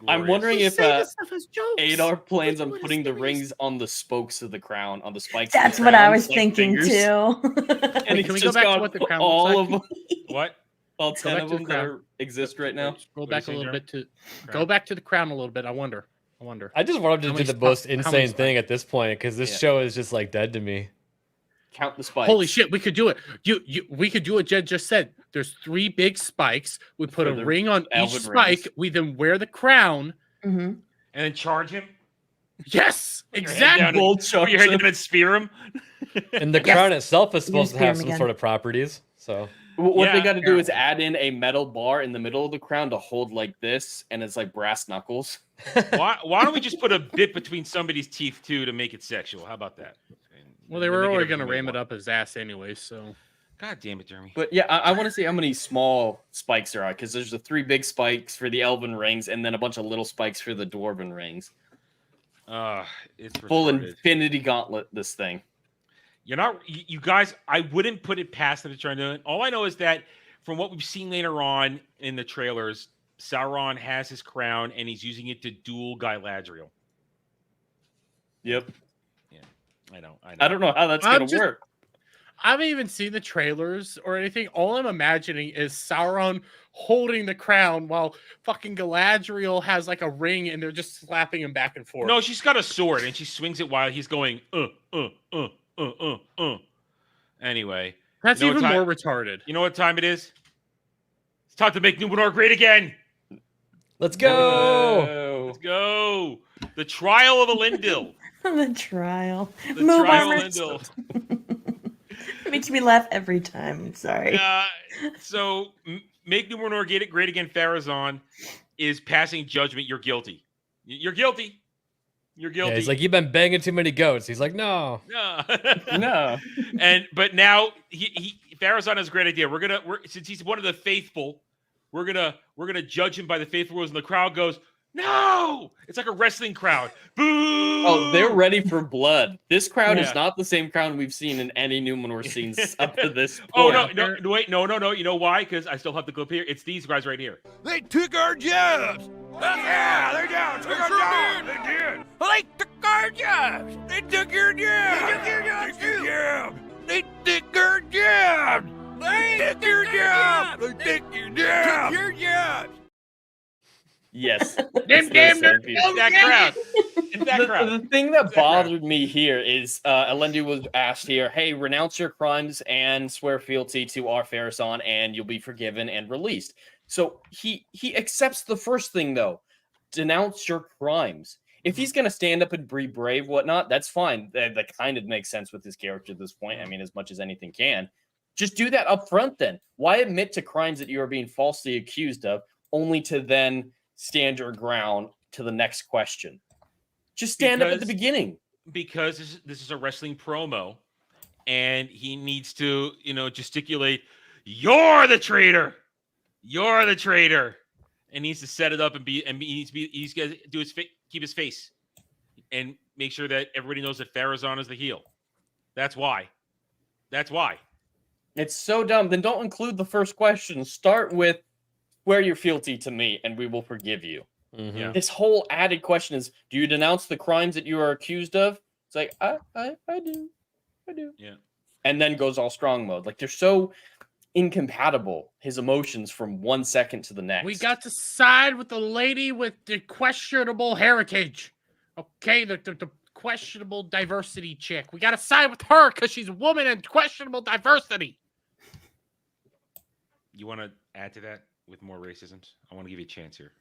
I'm wondering if Adar plans on putting the rings on the spokes of the crown, on the spikes. That's of the what crown, I was like thinking fingers. too. And Can we go back to what the crown looks all like? of them. What? All Go 10 back of to the them crown. that exist right now. Go back a little bit to go back to the crown a little bit. I wonder. I just want him to do the most insane thing at this point because this show is just like dead to me. Count the spikes. Holy shit, we could do it. We could do what Jed just said. There's 3 big spikes. We put a ring on each spike. rings. We then wear the crown. And then charge him. Yes, Put your exactly. head down put your head down and spear him. And the crown itself is supposed to spear have him some again. sort of properties. So What they got to do is add in a metal bar in the middle of the crown to hold like this, and it's like brass knuckles. Why don't we just put a bit between somebody's teeth too to make it sexual? How about that? Well, they were already going to ram it up his ass anyway, so. God damn it, Jeremy. But yeah, I want to see how many small spikes there are, because there's the 3 big spikes for the elven rings, and then a bunch of little spikes for the dwarven rings. It's Full retarded. infinity gauntlet, this thing. You guys, I wouldn't put it past them to try and do it. All I know is that from what we've seen later on in the trailers, Sauron has his crown and he's using it to duel Galadriel. Yep. Yeah, I know. I don't know how that's going to work. I haven't even seen the trailers or anything. All I'm imagining is Sauron holding the crown while fucking Galadriel has like a ring and they're just slapping him back and forth. No, she's got a sword and she swings it while he's going, Anyway. That's even more retarded. You know what time it is? It's time to make Numenor great again. Let's go. Let's go. The Trial of Elendil. The trial. The Move Trial of armors. Elendil. It makes me laugh every time. I'm sorry. So, make Numenor great again, Farazan is passing judgment. You're guilty. You're guilty. You're guilty. Yeah, he's like, you've been banging too many goats. He's like, no. No. But now Farazan has a great idea. Since he's one of the faithful, we're gonna judge him by the faithful rules, and the crowd goes, no! It's like a wrestling crowd. Boo! Oh, they're ready for blood. This crowd is not the same crowd we've seen in any Numenor scenes up to this point. Oh, no, wait, no. You know why? Because I still have the clip here. It's these guys right here. They took our jobs. Yeah, they did. Took our jobs. They did. They took our jobs. They took your jobs. They took your jobs too. They think you're jobs! They think you're jobs! They think you're jobs! Your jobs! Yes. Damn, that crowd. It's that crowd. The thing that bothered me here is Elendu was asked here, hey, renounce your crimes and swear fealty to our Pharazôn and you'll be forgiven and released. So he accepts the first thing, though. Denounce your crimes. If he's going to stand up and be brave, whatnot, that's fine. That kind of makes sense with his character at this point. I mean, as much as anything can. Just do that up front, then. Why admit to crimes that you are being falsely accused of, only to then stand your ground to the next question? Just stand up at the beginning. Because this is a wrestling promo, and he needs to, gesticulate, "You're the traitor! You're the traitor!" And needs to set it up and he's got to do keep his face and make sure that everybody knows that Pharazôn is the heel. That's why. It's so dumb. Then don't include the first question. Start with, swear your fealty to me and we will forgive you. Mm-hmm. Yeah. This whole added question is, do you denounce the crimes that you are accused of? It's like, I do. Yeah. And then goes all strong mode. Like, they're so incompatible, his emotions, from 1 second to the next. We got to side with the lady with the questionable heritage. Okay, the questionable diversity chick. We got to side with her because she's a woman and questionable diversity. You want to add to that with more racisms? I want to give you a chance here.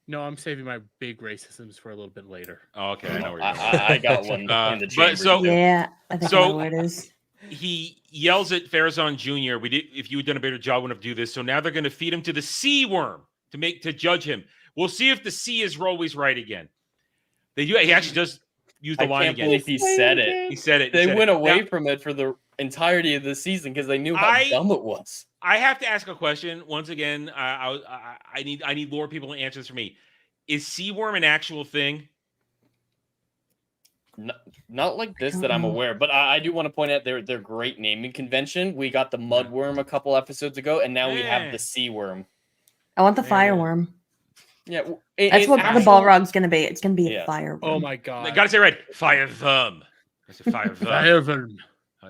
No, I'm saving my big racisms for a little bit later. Oh, okay, I know where you're going. I got one in the chamber. Yeah, I think I know where it is. He yells at Pharazôn Jr. If you had done a better job, wouldn't have do this. So now they're going to feed him to the sea worm to judge him. We'll see if the sea is always right again. They do. He actually does use the line again. I can't believe he said it. He said it. They went away from it for the entirety of the season because they knew how dumb it was. I have to ask a question once again. I need more people to answer this for me. Is sea worm an actual thing? Not like this that I'm aware, but I do want to point out their great naming convention. We got the mudworm a couple episodes ago, and now we have the sea worm. I want the fireworm. Yeah, that's what the Balrog's going to be. It's going to be a fireworm. Oh my god! I gotta say right, fireworm. I said fireworm.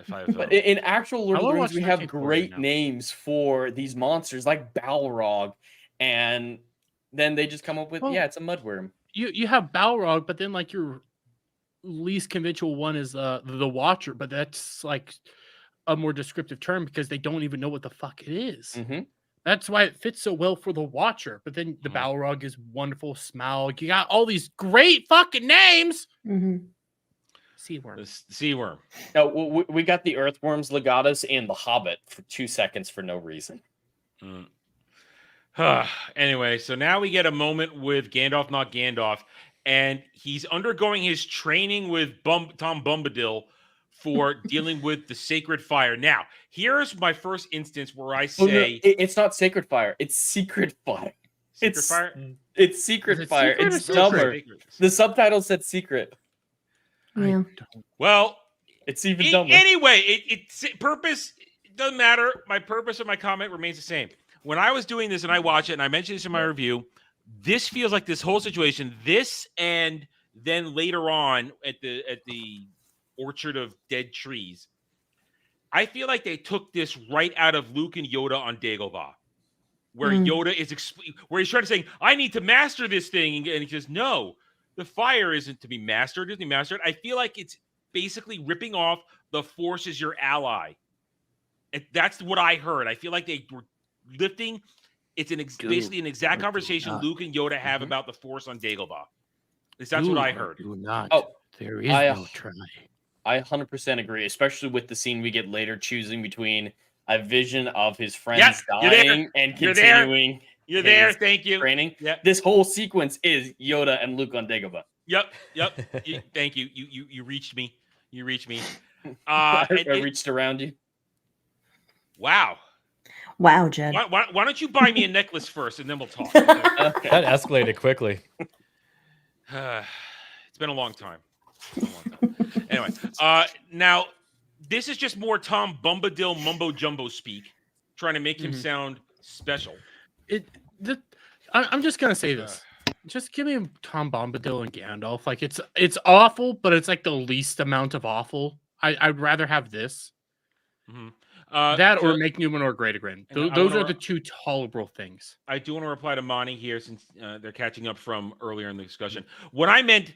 But in actual Lord of the Rings, we have great names for these monsters, like Balrog, and then they just come up with it's a mudworm. You have Balrog, but then like your least conventional one is the Watcher, but that's like a more descriptive term because they don't even know what the fuck it is. Mm-hmm. That's why it fits so well for the Watcher. But then the Balrog is wonderful. Smaug. You got all these great fucking names. Mm-hmm. Sea worm. The sea worm. No, we got the Earthworms, Legatus, and the Hobbit for 2 seconds for no reason. Anyway, so now we get a moment with Gandalf, not Gandalf. And he's undergoing his training with Tom Bombadil for dealing with the sacred fire. Now, here's my first instance where I say... it's not sacred fire. It's secret fire. Secret fire? It's secret fire. It's dumber. The subtitle said secret. Yeah. Well, it's even dumber. Anyway, it's purpose. It doesn't matter. My purpose of my comment remains the same. When I was doing this and I watched it, and I mentioned this in my review, this feels like this whole situation, this and then later on at the Orchard of Dead Trees, I feel like they took this right out of Luke and Yoda on Dagobah, where Yoda is where he's trying to say, I need to master this thing, and he says, no, the fire isn't to be mastered, isn't to be mastered. I feel like it's basically ripping off the Force is your ally. That's what I heard. I feel like they were lifting. It's basically an exact conversation Luke and Yoda have about the Force on Dagobah. That's what I heard. There is no try. I 100% agree, especially with the scene we get later choosing between a vision of his friends dying and continuing. You're there. Thank you. Training. Yep. This whole sequence is Yoda and Luke on Dagobah. Yep. Thank you. You reached me. You reached me. I reached around you. Wow. Wow, Jed. Why don't you buy me a necklace first, and then we'll talk. Okay. That escalated quickly. It's been a long time. Anyway, now this is just more Tom Bombadil mumbo jumbo speak, trying to make him sound special. I'm just gonna say this. Just give me Tom Bombadil and Gandalf. Like it's awful, but it's like the least amount of awful. I'd rather have this. That or make Numenor great again. Those are the two tolerable things. I do want to reply to Monty here since they're catching up from earlier in the discussion. What I meant,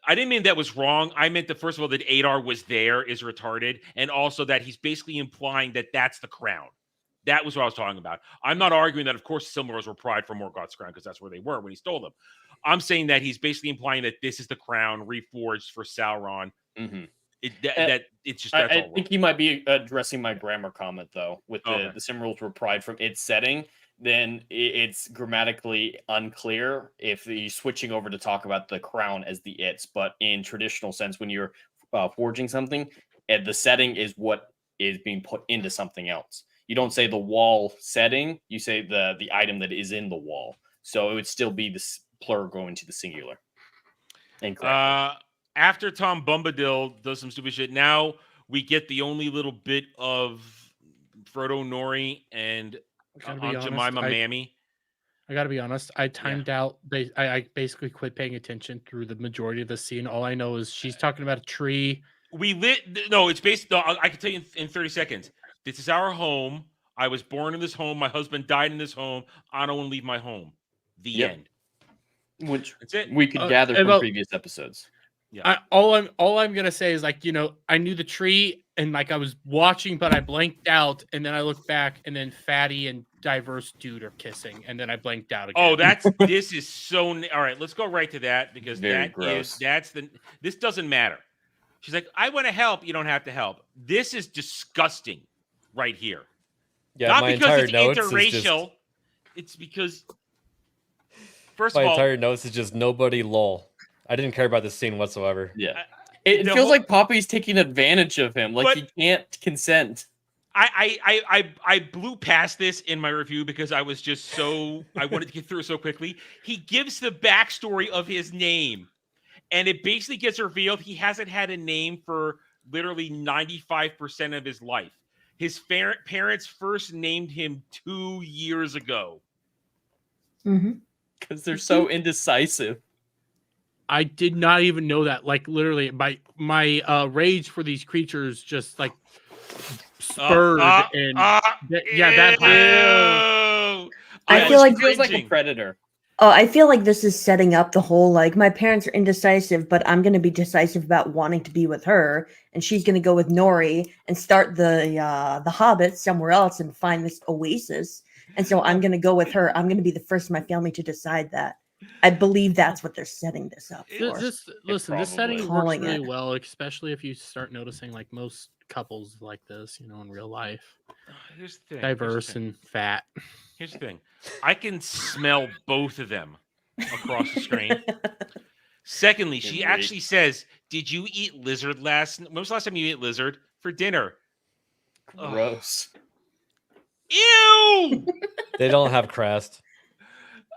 I didn't mean that was wrong. I meant that, first of all, that Adar was there is retarded, and also that he's basically implying that that's the crown. That was what I was talking about. I'm not arguing that, of course, Silmarils were pried for Morgoth's crown because that's where they were when he stole them. I'm saying that he's basically implying that this is the crown reforged for Sauron. It's just that's I think he might be addressing my grammar comment though. With the Silmarils were pried from its setting, then it's grammatically unclear if he's switching over to talk about the crown as the its. But in traditional sense, when you're forging something, the setting is what is being put into something else. You don't say the wall setting; you say the item that is in the wall. So it would still be this plural going to the singular. Incorrect. After Tom Bombadil does some stupid shit, now we get the only little bit of Frodo, Nori, and Aunt Jemima Mammy. I gotta be honest. I timed out. I basically quit paying attention through the majority of the scene. All I know is she's talking about a tree. It's based. I can tell you in 30 seconds. This is our home. I was born in this home. My husband died in this home. I don't want to leave my home. The end. Which that's it. We could gather from previous episodes. Yeah. All I'm gonna say is, like, I knew the tree and like I was watching, but I blanked out, and then I looked back, and then Fatty and Diverse Dude are kissing, and then I blanked out again. Oh, this is so. All right, let's go right to that because this doesn't matter. She's like, I want to help. You don't have to help. This is disgusting, right here. Yeah, not my because it's entire interracial. It's because first my of all, entire notes is just nobody lol. I didn't care about this scene whatsoever. Yeah. It feels like Poppy's taking advantage of him. Like he can't consent. I blew past this in my review because I was just so I wanted to get through it so quickly. He gives the backstory of his name, and it basically gets revealed he hasn't had a name for literally 95% of his life. His parents first named him 2 years ago. Because they're so indecisive. I did not even know that. Like, literally, my rage for these creatures just like spurred. I feel like feels like a predator. Oh, I feel like this is setting up the whole, like, my parents are indecisive, but I'm going to be decisive about wanting to be with her, and she's going to go with Nori and start the Hobbit somewhere else and find this oasis. And so I'm going to go with her. I'm going to be the first in my family to decide that. I believe that's what they're setting this up for. This setting works really well, especially if you start noticing, like, most couples like this, in real life. Here's the thing. Diverse and fat. Here's the thing. I can smell both of them across the screen. Secondly, she actually says, did you eat lizard when was the last time you ate lizard for dinner? Gross. Ew! They don't have crest.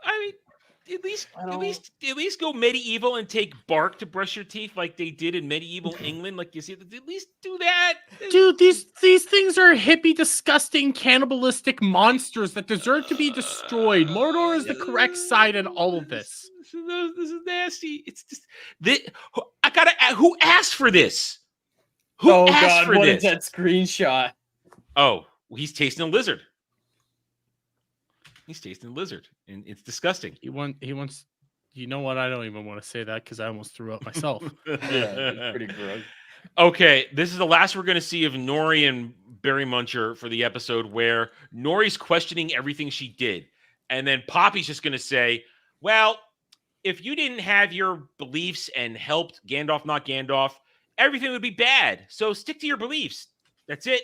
I mean, at least go medieval and take bark to brush your teeth like they did in medieval England. Like, you see, at least do that. Dude, these things are hippie, disgusting, cannibalistic monsters that deserve to be destroyed. Mordor is the correct side in all of this. This is nasty. It's just who asked for this? Who asked for this? Is that screenshot? Oh, he's tasting a lizard. He's tasting a lizard, and it's disgusting. He wants. You know what? I don't even want to say that because I almost threw up myself. Yeah, pretty gross. Okay, this is the last we're going to see of Nori and Barry Muncher for the episode where Nori's questioning everything she did, and then Poppy's just going to say, "Well, if you didn't have your beliefs and helped Gandalf, not Gandalf, everything would be bad. So stick to your beliefs. That's it."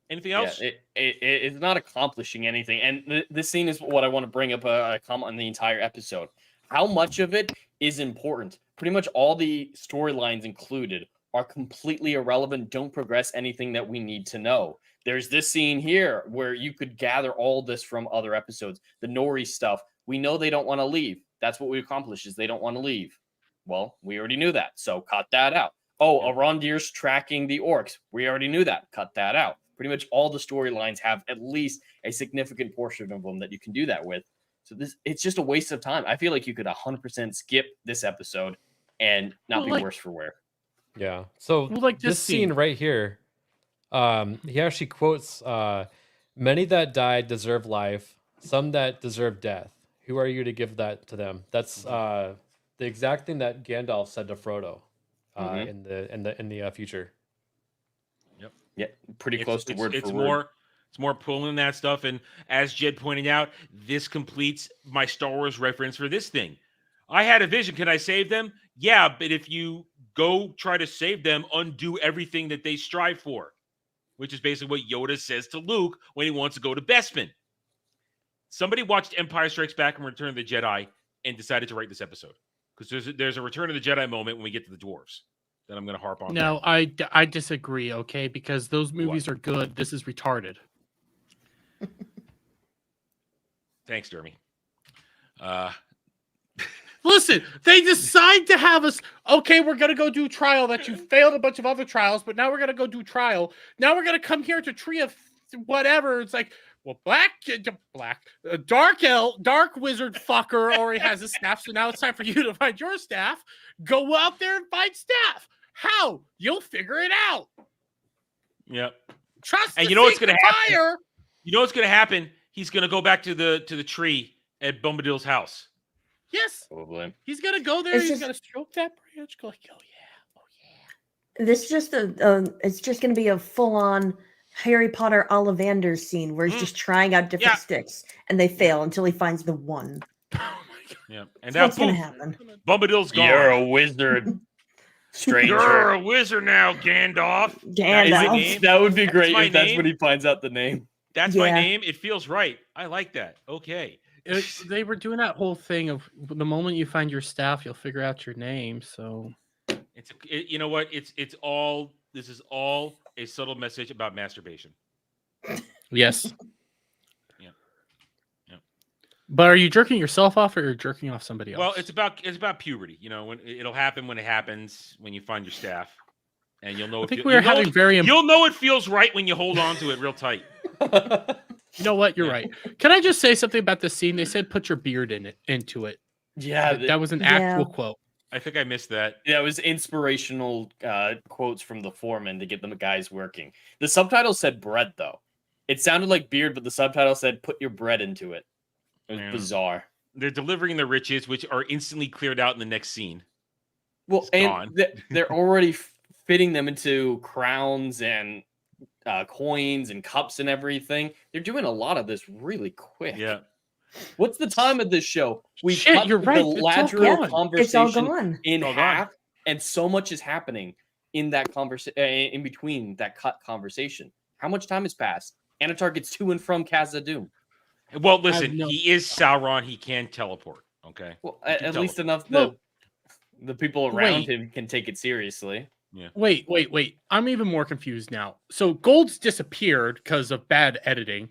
Anything else? Yeah, it's not accomplishing anything. And this scene is what I want to bring up a comment on the entire episode. How much of it is important? Pretty much all the storylines included are completely irrelevant, don't progress anything that we need to know. There's this scene here where you could gather all this from other episodes. The Nori stuff, we know they don't want to leave. That's what we accomplished, is they don't want to leave. Well, we already knew that, so cut that out. Oh, Arondir's tracking the orcs. We already knew that. Cut that out. Pretty much all the storylines have at least a significant portion of them that you can do that with. So it's just a waste of time. I feel like you could 100% skip this episode and not be worse for wear. Yeah. So like this scene right here, He actually quotes, "Many that died deserve life, some that deserve death. Who are you to give that to them?" That's the exact thing that Gandalf said to Frodo in the future. Yep. Yeah, pretty close to word for word. More, it's more pulling that stuff. And as Jed pointed out, this completes my Star Wars reference for this thing. I had a vision. Can I save them? Yeah, but if you go try to save them, undo everything that they strive for, which is basically what Yoda says to Luke when he wants to go to Bespin. Somebody watched Empire Strikes Back and Return of the Jedi and decided to write this episode. Because there's a Return of the Jedi moment when we get to the dwarves that I'm going to harp on. No, I disagree, okay? Because those movies are good. This is retarded. Thanks, Jeremy. Listen, they decide to have us, okay, we're going to go do trial that you failed a bunch of other trials, but now we're going to go do trial. Now we're going to come here to tree of whatever. It's like, well, dark wizard fucker already has his staff, so now it's time for you to find your staff. Go out there and find staff. How? You'll figure it out. Yep. Trust and the you know what's going to happen? Fire. You know what's going to happen? He's going to go back to the tree at Bombadil's house. Yes. Probably. He's going to go there. He's going to stroke that branch. Go like, oh yeah. This is just it's just going to be a full-on Harry Potter Ollivander scene where he's just trying out different sticks and they fail until he finds the one. Yeah. And that's what's going to happen. Bombadil's gone. You're a wizard. Stranger. You're a wizard now, Gandalf. That would be great if that's when he finds out the name. That's my name. It feels right. I like that. Okay. They were doing that whole thing of the moment you find your staff, you'll figure out your name. So you know what? This is all a subtle message about masturbation. Yes. Yeah. But are you jerking yourself off or you're jerking off somebody else? Well, it's about puberty. You know, when it'll happen when it happens when you find your staff, and you'll know. You'll know it feels right when you hold on to it real tight. You know what? You're right. Can I just say something about this scene? They said put your beard into it. Yeah, that was an actual quote. I think I missed that. Yeah, it was inspirational quotes from the foreman to get the guys working. The subtitle said bread, though. It sounded like beard, but the subtitle said put your bread into it. It was bizarre. They're delivering the riches, which are instantly cleared out in the next scene. Well, they're already fitting them into crowns and coins and cups and everything. They're doing a lot of this really quick. Yeah. What's the time of this show? We Shit, cut you're right. the lateral conversation in all half, and so much is happening in that conversation, in between that cut conversation. How much time has passed? Anatar gets to and from Khazad-dûm. Well, listen, he is Sauron. He can teleport. Okay. Well, at least enough the people around him can take it seriously. Yeah. Wait. I'm even more confused now. So Gold's disappeared because of bad editing.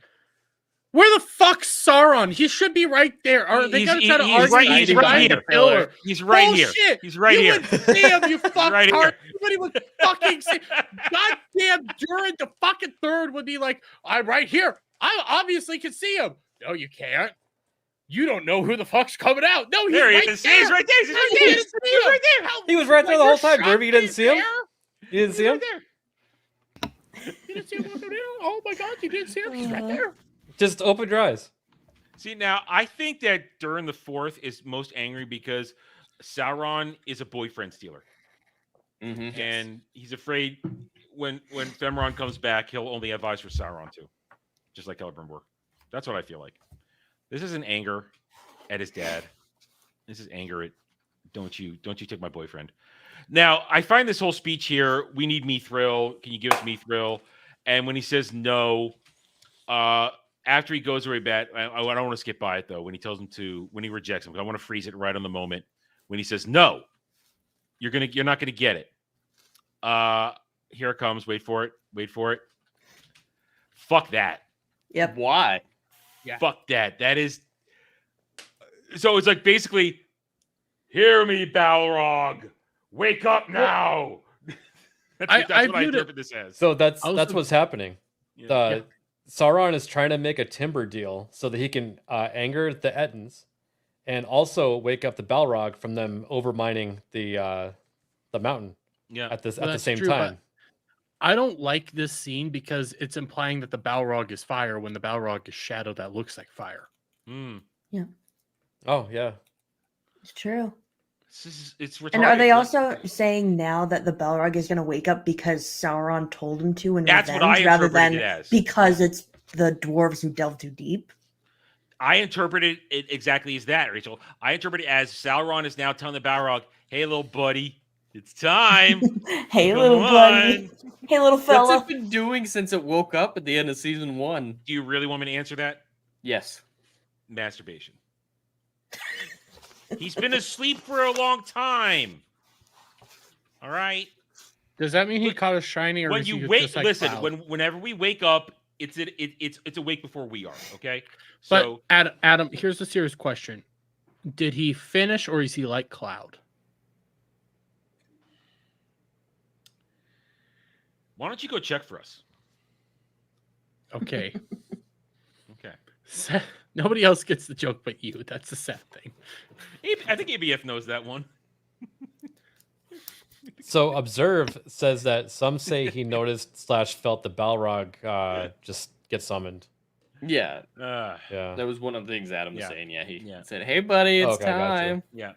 Where the fuck's Sauron? He should be right there. Are they gonna try to argue? He's right here. He's right here. He's right here. You would see him, you fuck right tart. Everybody would fucking see. Goddamn, during the fucking third would be like, I'm right here. I obviously can see him. No, you can't. You don't know who the fuck's coming out. No, he's right there. He's right there. He's right there. He's right there. He was right there the whole time. Derby, you didn't see him? You didn't see him? You didn't see him? Oh my god, you didn't see him? He's right there. Just open your eyes. See, now, I think that Durin the Fourth is most angry because Sauron is a boyfriend stealer. Mm-hmm. And he's afraid when Femron comes back, he'll only have eyes for Sauron too. Just like Celebrimbor. That's what I feel like. This isn't anger at his dad. This is anger at don't you take my boyfriend. Now, I find this whole speech here, we need Mithril. Can you give us Mithril? And when he says no, after he goes very bad, I don't want to skip by it though. When he tells him when he rejects him, because I want to freeze it right on the moment. When he says no, you're not gonna get it. Here it comes. Wait for it. Fuck that. Yep. Why? Yeah. Fuck that. That is. So it's like basically, hear me, Balrog. Wake up now. That's what I interpret this as. So that's what's happening. Yeah. Sauron is trying to make a timber deal so that he can anger the Ettins and also wake up the Balrog from them overmining the mountain. Yeah. At the same time. I don't like this scene because it's implying that the Balrog is fire when the Balrog is shadow that looks like fire. Yeah, Oh yeah. it's true. It's retarded. And are they also saying now that the Balrog is going to wake up because Sauron told him to in That's revenge, what I rather interpreted than it as. because it's the dwarves who delve too deep? I interpreted it exactly as that, Rachel. I interpret it as Sauron is now telling the Balrog, "Hey, little buddy, it's time. Hey, Come little on." buddy. Hey, little fella. What's it been doing since it woke up at the end of season 1? Do you really want me to answer that? Yes. Masturbation. He's been asleep for a long time. All right. Does that mean he caught a shiny, or When is you he wake, just like listen. Cloud? Whenever we wake up, it's a wake before we are. Okay. But So Adam, here's a serious question: did he finish, or is he like Cloud? why don't you go check for us? Okay. Okay. Nobody else gets the joke but you. That's the sad thing. I think ABF knows that one. So Observe says that some say he noticed / felt the Balrog just get summoned. Yeah. Yeah. That was one of the things Adam was Yeah. saying. Yeah, he Yeah. said, "Hey, buddy, it's Okay, I got you. time." Yeah.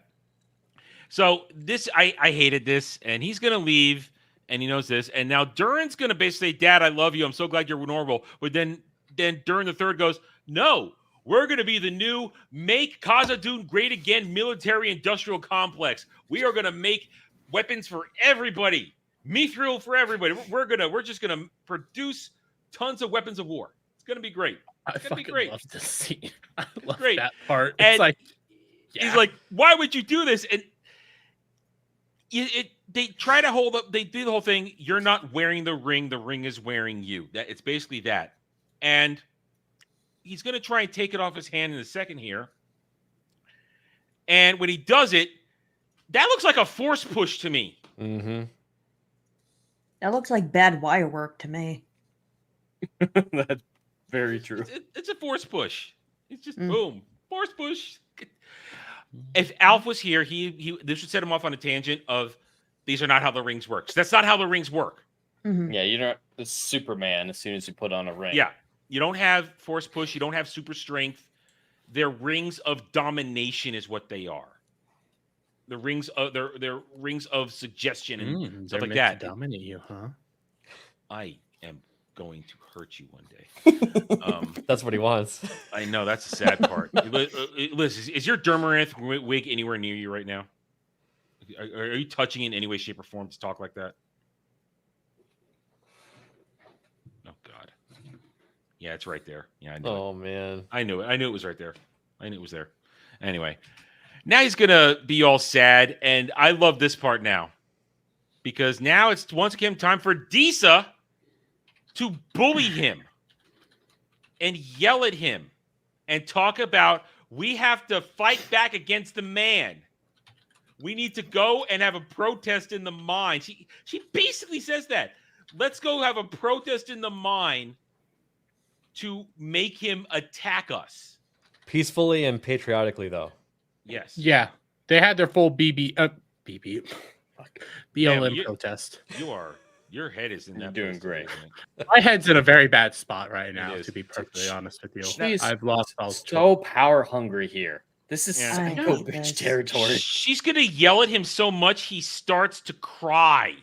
So this, I hated this, and he's gonna leave, and he knows this, and now Durin's gonna basically say, "Dad, I love you. I'm so glad you're normal." But then Durin the Third goes, "No, we're gonna be the new Make Khazad-dûm Great Again military-industrial complex. We are gonna make weapons for everybody, mithril for everybody. We're just gonna produce tons of weapons of war. It's gonna be great. I It's gonna be fucking great. love this scene. I love Great. that part. And It's like, he's like, "Why would you do this?" And they try to hold up. They do the whole thing. You're not wearing the ring. The ring is wearing you. That it's basically that. And he's going to try and take it off his hand in a second here. And when he does it, that looks like a force push to me. Mm-hmm. That looks like bad wire work to me. That's very true. It's a force push. It's just boom, force push. If Alf was here, this would set him off on a tangent of these are not how the rings work. That's not how the rings work. Yeah, you're not the Superman as soon as you put on a ring. Yeah, you don't have force push. You don't have super strength. They're rings of domination, is what they are. The rings of they're rings of suggestion and stuff they're like meant that. to dominate you, huh? I am going to hurt you one day. That's what he wants. I know that's the sad part. Liz, is your dermaranth wig anywhere near you right now? Are you touching it in any way, shape, or form to talk like that? Oh God. Yeah, it's right there. Yeah, I know. Oh man. I knew it. I knew it was right there. I knew it was there. Anyway, now he's gonna be all sad, and I love this part now because now it's once again time for Disa to bully him and yell at him and talk about we have to fight back against the man. We need to go and have a protest in the mine. She basically says that. Let's go have a protest in the mine to make him attack us. Peacefully and patriotically, though. Yes. Yeah, they had their full BLM Yeah, protest. Your head is in that. You're doing great. My head's in a very bad spot right now, is. to be perfectly honest with you. She's I've lost all so power hungry here. This is Yeah. psycho bitch territory. She's gonna yell at him so much he starts to cry.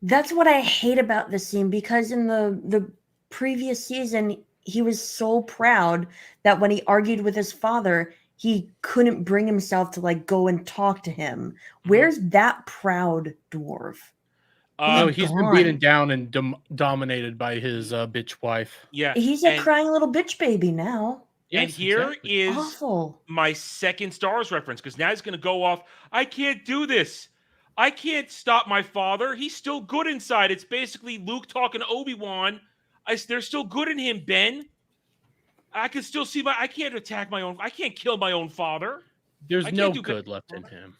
That's what I hate about this scene, because in the previous season, he was so proud that when he argued with his father, he couldn't bring himself to like go and talk to him. Where's that proud dwarf? He's been beaten down and dominated by his bitch wife. Yeah, He's a crying little bitch baby now. And here is awful. My second Star Wars reference, because now he's going to go off. I can't do this. I can't stop my father. He's still good inside. It's basically Luke talking to Obi-Wan. There's still good in him, Ben. I can still see I can't attack my own. I can't kill my own father. There's no good left in him.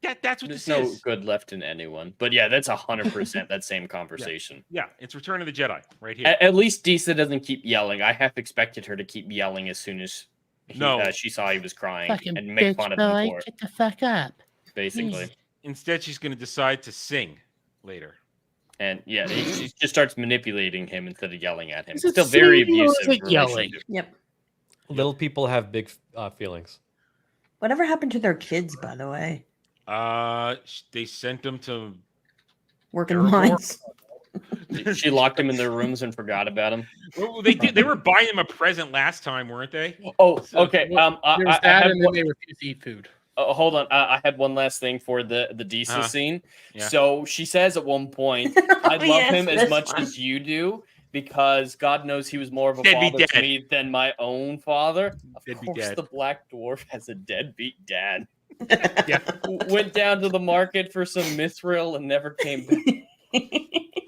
That's what There's this no is. good left in anyone. But yeah, that's 100% that same conversation. Yeah, it's Return of the Jedi right here. At least Disa doesn't keep yelling. I half expected her to keep yelling as soon as she saw he was crying Fucking and make fun of him for it. Get the fuck up. Basically. Instead, she's going to decide to sing later. And yeah, she just starts manipulating him instead of yelling at him. Is it Still very singing or is abusive it yelling? relationship. Yep. Little people have big feelings. Whatever happened to their kids, by the way? They sent them to Work in the mines. She locked him in their rooms and forgot about him. Well, they did. They were buying him a present last time, weren't they? Oh, okay. There was that, and then they refused to eat food. Hold on. I had one last thing for the Disa scene. Yeah. So she says at one point, I love Yes, him as this much one. as you do because God knows he was more of a Deadbeat father to dad. me than my own father. Of Deadbeat course, dad. the Black Dwarf has a deadbeat dad. Yeah. Went down to the market for some mithril and never came back.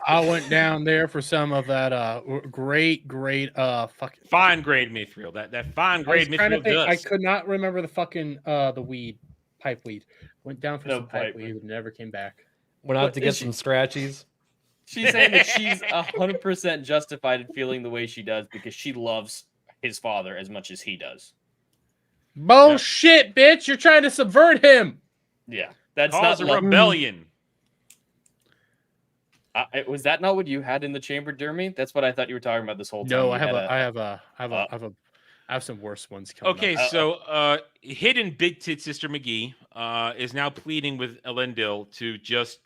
I went down there for some of that great fucking Fine grade mithril. That fine grade mithril I dust. could not remember the fucking the weed, pipe weed. Went down for No, some pipe pipe weed and never came back. Went out What to get is some scratchies. She's saying that she's 100% justified in feeling the way she does because she loves his father as much as he does. Bullshit, bitch! You're trying to subvert him. Yeah, that's Cause not a love. rebellion. Was that not what you had in the chamber, Dermy? That's what I thought you were talking about this whole time. No, You I had have some worse ones coming. Okay, up. so hidden big tit sister McGee is now pleading with Elendil to just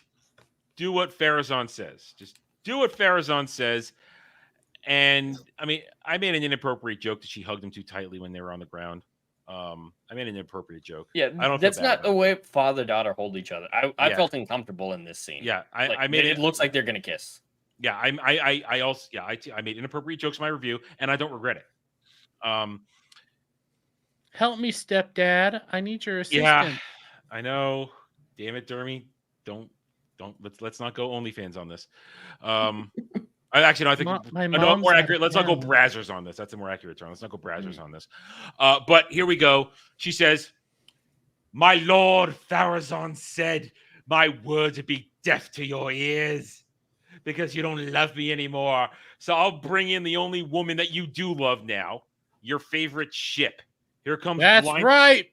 do what Farazan says. Just do what Farazan says. And I mean, I made an inappropriate joke that she hugged him too tightly when they were on the ground. I made an inappropriate joke. Yeah, I don't. that's feel bad not about the it. way father-daughter hold each other. I Yeah. felt uncomfortable in this scene. Yeah, Like, I made it looks like they're gonna kiss. Yeah, I also I made inappropriate jokes in my review, and I don't regret it. Help me, stepdad. I need your assistance. Yeah, I know. Damn it, Dermy. Don't let's not go OnlyFans on this. I actually no, I think My no, mom's more out of accurate. Let's not go town. Brazzers on this. That's a more accurate term. Let's not go Brazzers on this. But here we go. She says, "My lord Farazan said my words would be deaf to your ears because you don't love me anymore. So I'll bring in the only woman that you do love now, your favorite ship. Here comes That's right.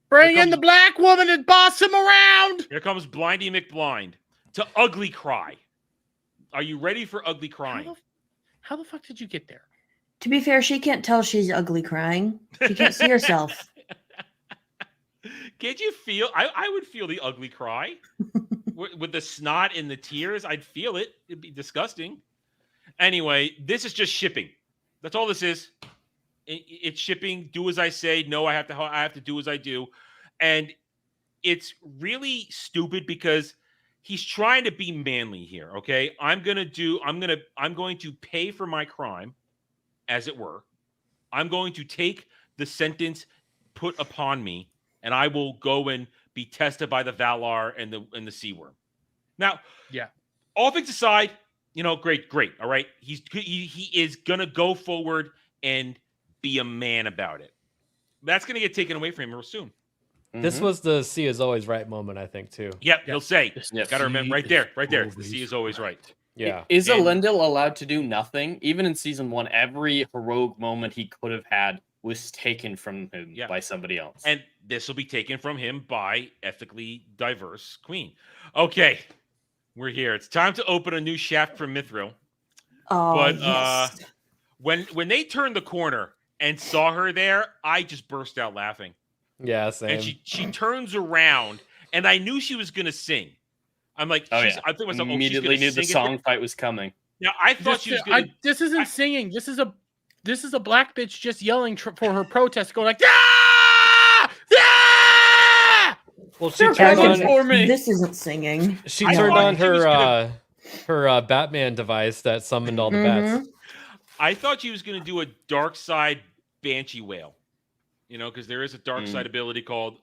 Bring in the black woman and boss him around. Here comes Blindy McBlind to Ugly Cry. Are you ready for Ugly Crying? How the fuck did you get there? To be fair, she can't tell she's ugly crying. She can't see herself. Can't you feel? I would feel the ugly cry with the snot and the tears. I'd feel it. It'd be disgusting. Anyway, this is just shipping. That's all this is. It's shipping. Do as I say. No, I have to do as I do, and it's really stupid because he's trying to be manly here. Okay, I'm going to pay for my crime, as it were. I'm going to take the sentence put upon me, and I will go and be tested by the Valar and the Sea Worm. Now, yeah, all things aside, great. All right, he is gonna go forward and be a man about it. That's gonna get taken away from him real soon. This was the "C is always right" moment, I think, too. Yep, he'll say. Yep. Got to remember right there. The C is always right. Yeah. Is Elendil allowed to do nothing? Even in season 1, every heroic moment he could have had was taken from him by somebody else. And this will be taken from him by ethically diverse queen. Okay, we're here. It's time to open a new shaft for Mithril. Oh, but yes. when they turned the corner and saw her there, I just burst out laughing. Yeah, same. And she turns around, and I knew she was gonna sing. I'm like, Oh, I yeah. think myself, Immediately knew the sing song fight was coming. Now I thought she was gonna. This isn't singing. This is a black bitch just yelling for her protest, going like, "Ah! Ah!" Well, she Sure, turned Patrick, on. This isn't singing. She I turned thought on she was her gonna- Batman device that summoned all the bats. I thought she was gonna do a dark side banshee wail. Because there is a dark side ability called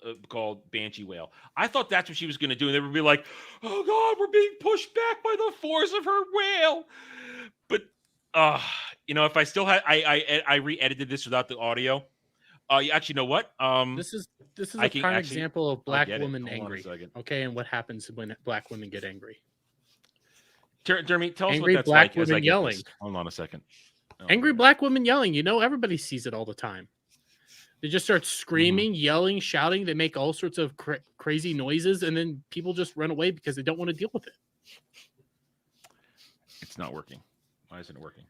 Banshee Wail. I thought that's what she was going to do, and they would be like, "Oh God, we're being pushed back by the force of her wail." But if I still had, I re-edited this without the audio. Actually, you know what? This is a prime example of black woman angry. Okay, and what happens when black women get angry? Jeremy, tell us Angry what that's black like. As I women get yelling. this. Hold on a second. Angry black women yelling. Everybody sees it all the time. They just start screaming, yelling, shouting. They make all sorts of crazy noises, and then people just run away because they don't want to deal with it. It's not working. Why isn't it working?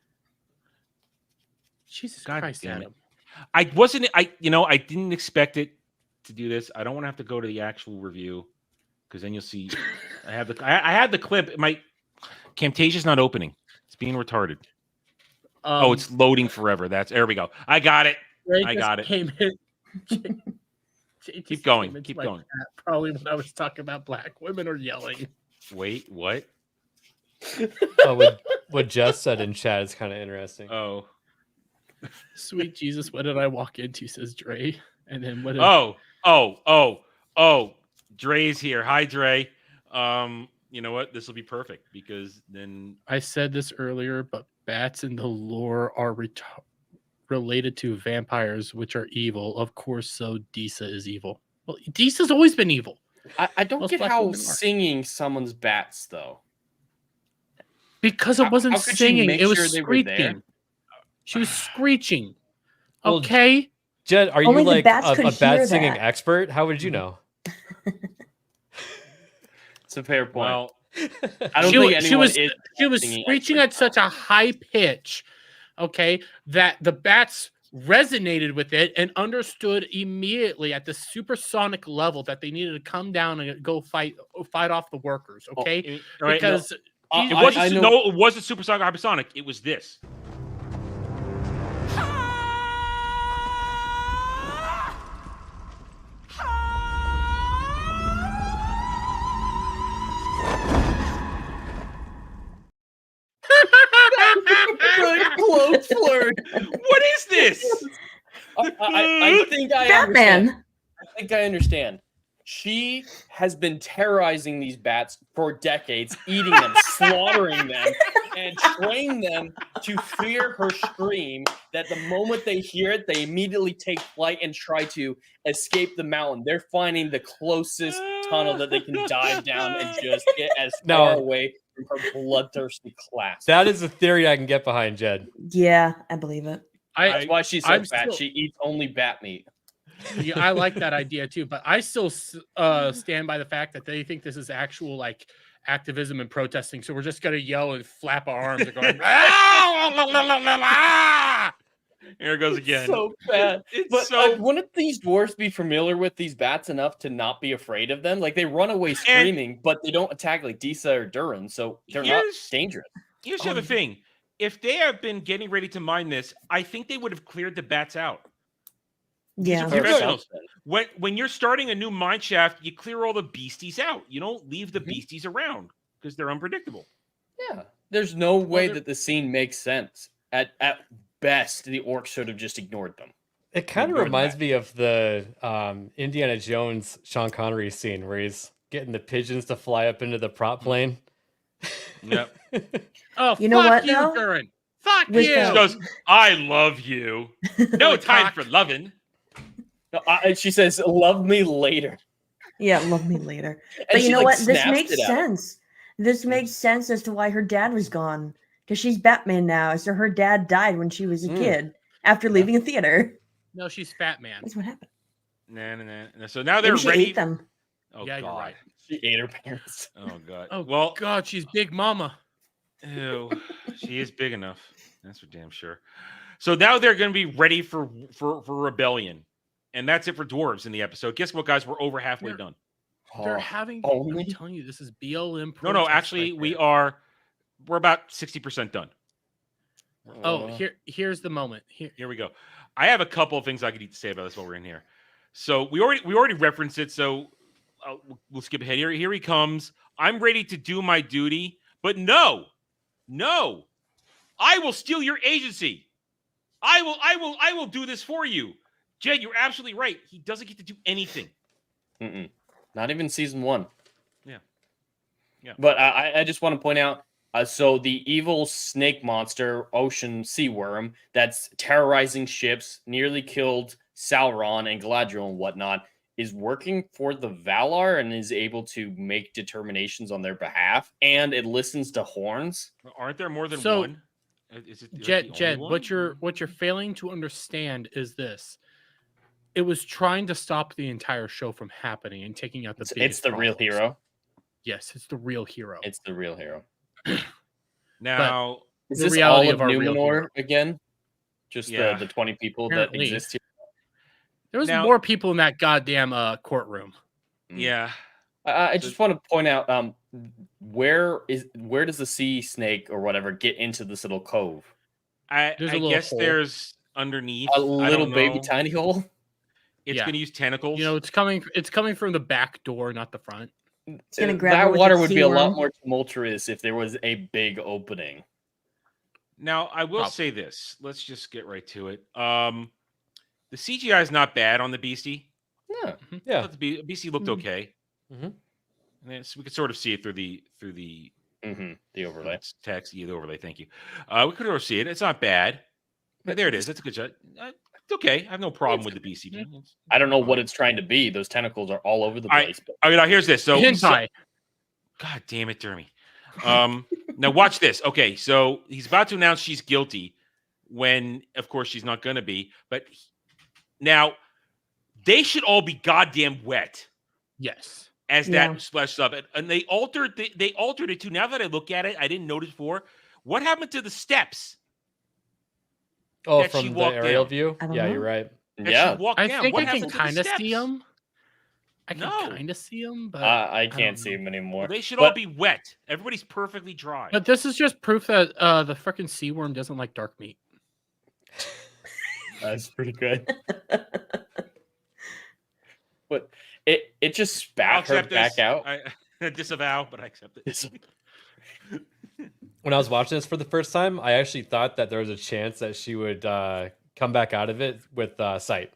Jesus God Christ, damn it. Adam. I didn't expect it to do this. I don't want to have to go to the actual review because then you'll see. I had the clip. My Camtasia's not opening. It's being retarded. It's loading forever. There we go. I got it. I got it. Keep going. Keep going. Chat, probably when I was talking about black women are yelling. Wait, what? What Jess said in chat is kind of interesting. Oh. Sweet Jesus, what did I walk into? Says Dre. And then what? Dre's here. Hi, Dre. You know what? This will be perfect because then I said this earlier, but bats in the lore are related to vampires, which are evil. Of course, so Disa is evil. Well, Disa's always been evil. I don't get how singing summons bats, though. Because it wasn't singing, it was sure screeching. She was screeching. Okay. Jed, are Only you the like bats a could bat hear singing that. expert? How would you know? It's a fair point. Well, I don't think anyone is she was screeching at such a high pitch, okay, that the bats resonated with it and understood immediately at the supersonic level that they needed to come down and go fight off the workers, okay? Because it wasn't supersonic or hypersonic. It was this. Close flirt. What is this? I think I Batman. understand. I think I understand. She has been terrorizing these bats for decades, eating them, slaughtering them, and trained them to fear her scream. That the moment they hear it, they immediately take flight and try to escape the mountain. They're finding the closest tunnel that they can dive down and just get as far away from her bloodthirsty class. That is a theory I can get behind, Jed. Yeah, I believe it. That's why she's so fat. She eats only bat meat. Yeah, I like that idea too, but I still stand by the fact that they think this is actual like activism and protesting. So we're just gonna yell and flap our arms and going. Here it goes again. So bad. Wouldn't these dwarfs be familiar with these bats enough to not be afraid of them? Like they run away screaming, but they don't attack like Disa or Durin, so they're not dangerous. Here's the other thing: if they have been getting ready to mine this, I think they would have cleared the bats out. Yeah. Professionals. When you're starting a new mine shaft, you clear all the beasties out. You don't leave the beasties around because they're unpredictable. Yeah. There's no way that the scene makes sense. At best, the orcs should have just ignored them. It kind of reminds me of the Indiana Jones Sean Connery scene where he's getting the pigeons to fly up into the prop plane. Yep. Oh, you know what? You, though? Durin. Fuck With you. She goes, "I love you. No time for loving." No, she says, "Love me later." Yeah, love me later. And But you she, know like, what? This snaps makes it at him. sense. This makes sense as to why her dad was gone. Because she's Batman now. So her dad died when she was a kid after leaving a theater. No, she's Fat Man. That's what happened. Nah. So now they're Maybe she ready. ate them. Oh, Yeah, God. you're right. She ate her parents. Oh God. Oh Well, God, she's Big Mama. ew, she is big enough. That's for damn sure. So now they're going to be ready for rebellion, and that's it for dwarves in the episode. Guess what, guys? We're over halfway done. They're having. only? I'm telling you, this is BLM. No, protest actually, right we're about 60% done. there. Oh, here's the moment. Here we go. I have a couple of things I could need to say about this while we're in here. So we already referenced it. So we'll skip ahead. Here he comes. I'm ready to do my duty, but no, I will steal your agency. I will do this for you. Jed, you're absolutely right. He doesn't get to do anything. Not even season 1. Yeah. But I just want to point out, so the evil snake monster, ocean sea worm, that's terrorizing ships, nearly killed Sauron and Galadriel and whatnot, is working for the Valar and is able to make determinations on their behalf, and it listens to horns. Aren't there more than So, one? Is it Jed, what you're failing to understand is this. It was trying to stop the entire show from happening and taking out the It's the real hero. Yes, it's the real hero. It's the real hero. Now, is the this reality all of of our real hero. Numenor again? Just Yeah. the 20 people Apparently. that exist here. There was Now- more people in that goddamn courtroom. yeah. I just want to point out, where does the sea snake or whatever get into this little cove? I There's a little guess hole. there's underneath. A I little don't baby know. tiny hole. It's Yeah. going to use tentacles. You know, it's coming from the back door, not the front. It's gonna grab her That with water its would sea be a lot worm. more tumultuous if there was a big opening. Now, I will say this. Let's just get right to it. The CGI is not bad on the Beastie. Yeah. I Yeah. thought the Beastie looked okay. Mhm. And we could sort of see it through the The overlay. text. Yeah, the overlay. Thank you. We could sort of see it. It's not bad. But there it is. That's a good shot. It's okay. I have no problem with the Beastie. I don't know what it's trying to be. Those tentacles are all over the place. But Okay, now here's this. So, Hentai. God damn it, Dermy. Now watch this. Okay, so he's about to announce she's guilty when, of course, she's not going to be. But now they should all be goddamn wet Yes. as Yeah. that splashes up, and they altered it too. Now that I look at it, I didn't notice before. What happened to the steps? Oh, that she from the walked aerial down? view? I don't Yeah, know. you're right. That yeah, she walked I down. think What I can happened to the kind of see steps? them. I can No. kind of see them, but I don't can't see know. them anymore. Well, they should But- all be wet. Everybody's perfectly dry. But this is just proof that the freaking sea worm doesn't like dark meat. That's pretty good. But it just I'll spat her accept back this. out. I disavow, but I accept it. When I was watching this for the first time, I actually thought that there was a chance that she would come back out of it with sight.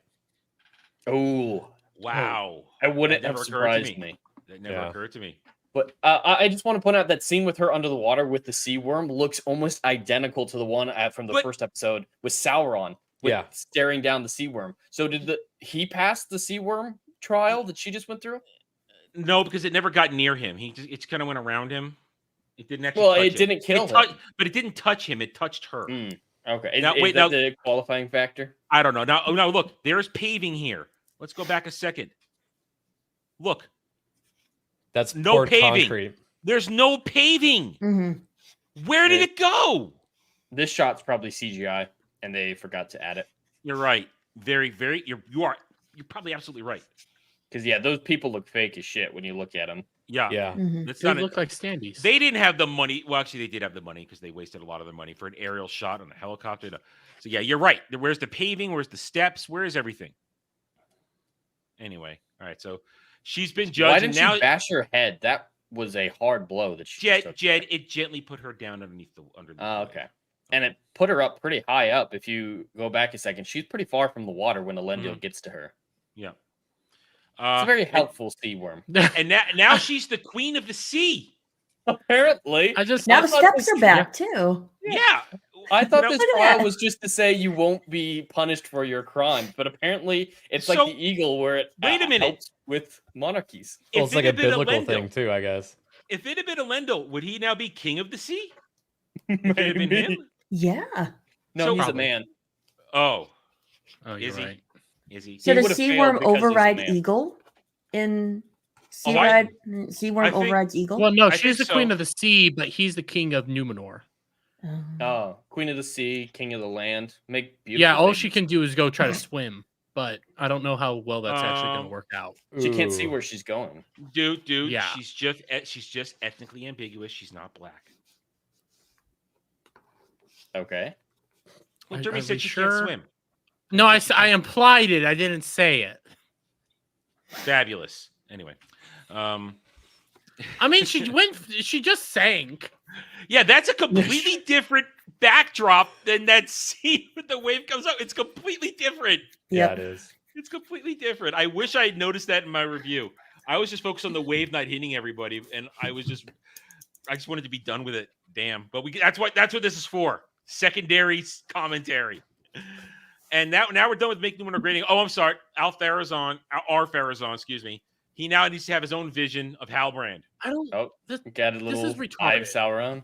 Oh, Wow. I wouldn't That have never occurred to surprised me. That never Yeah. occurred to me. But I just want to point out that scene with her under the water with the sea worm looks almost identical to the one from the But- first episode with Sauron, Yeah. staring down the sea worm. So did he pass the sea worm trial that she just went through? No, because it never got near him. It kind of went around him. It didn't actually. Well, touch it him. didn't kill It tou- him. but it didn't touch him. It touched her. Okay, Now, is wait, that now- the qualifying factor? I don't know. Now look. There's paving here. Let's go back a second. Look, That's no poured paving. concrete. There's no paving. Mm-hmm. Where did Yeah. it go? This shot's probably CGI, and they forgot to add it. You're right. Very, very. You're probably absolutely right. Because yeah, those people look fake as shit when you look at them. Yeah. Yeah. That's They not look like standees. They didn't have the money. Well, actually, they did have the money because they wasted a lot of their money for an aerial shot on a helicopter. So yeah, you're right. Where's the paving? Where's the steps? Where is everything? Anyway, all right. So she's been judged. Why and didn't now she bash her head? That was a hard blow that she just took. Jed, it gently put her down under the. Oh, okay. And it put her up pretty high up. If you go back a second, she's pretty far from the water when Elendil gets to her. Yeah. It's a very helpful sea worm. And now she's the queen of the sea. Apparently. I just Now the thought steps this- are back too. Yeah. I thought No, this Look at trial that. was just to say you won't be punished for your crimes, but apparently it's So- like the eagle where it Wait a minute. helps with monarchies. Well, If it's like it a had been biblical Elendil- thing too, I guess. If it had been Elendil, would he now be king of the sea? If it had been Maybe. him? Yeah. No, So- he's a Probably. man. Oh, Oh, you're is he? right. Is he? So He does would've sea failed worm because he's a override man. eagle in sea Oh, I- ride? Sea worm I think- overrides eagle. Well, no, I she's the think queen so. of the sea, but he's the king of Numenor. Oh, queen of the sea, king of the land. Make beautiful Yeah, all babies. she can do is go try to swim, but I don't know how well that's actually going Um, to work out. She can't see Ooh. where she's going. Dude, Yeah. she's just ethnically ambiguous. She's not black. Okay. Well, Are- Jeremy are said we she sure? can't swim. No, I implied it. I didn't say it. Fabulous. Anyway, I mean, she just sank. yeah, that's a completely different backdrop than that scene with the wave comes up. It's completely different. Yeah, Yep. it is. It's completely different. I wish I had noticed that in my review. I was just focused on the wave not hitting everybody, and I just wanted to be done with it. Damn. But that's what this is for. Secondary commentary. And now we're done with making Numenor grading. Oh, I'm sorry. R. Farazan, excuse me. He now needs to have his own vision of Halbrand. I don't. Oh, This, got a this little is eye of retarded. Sauron.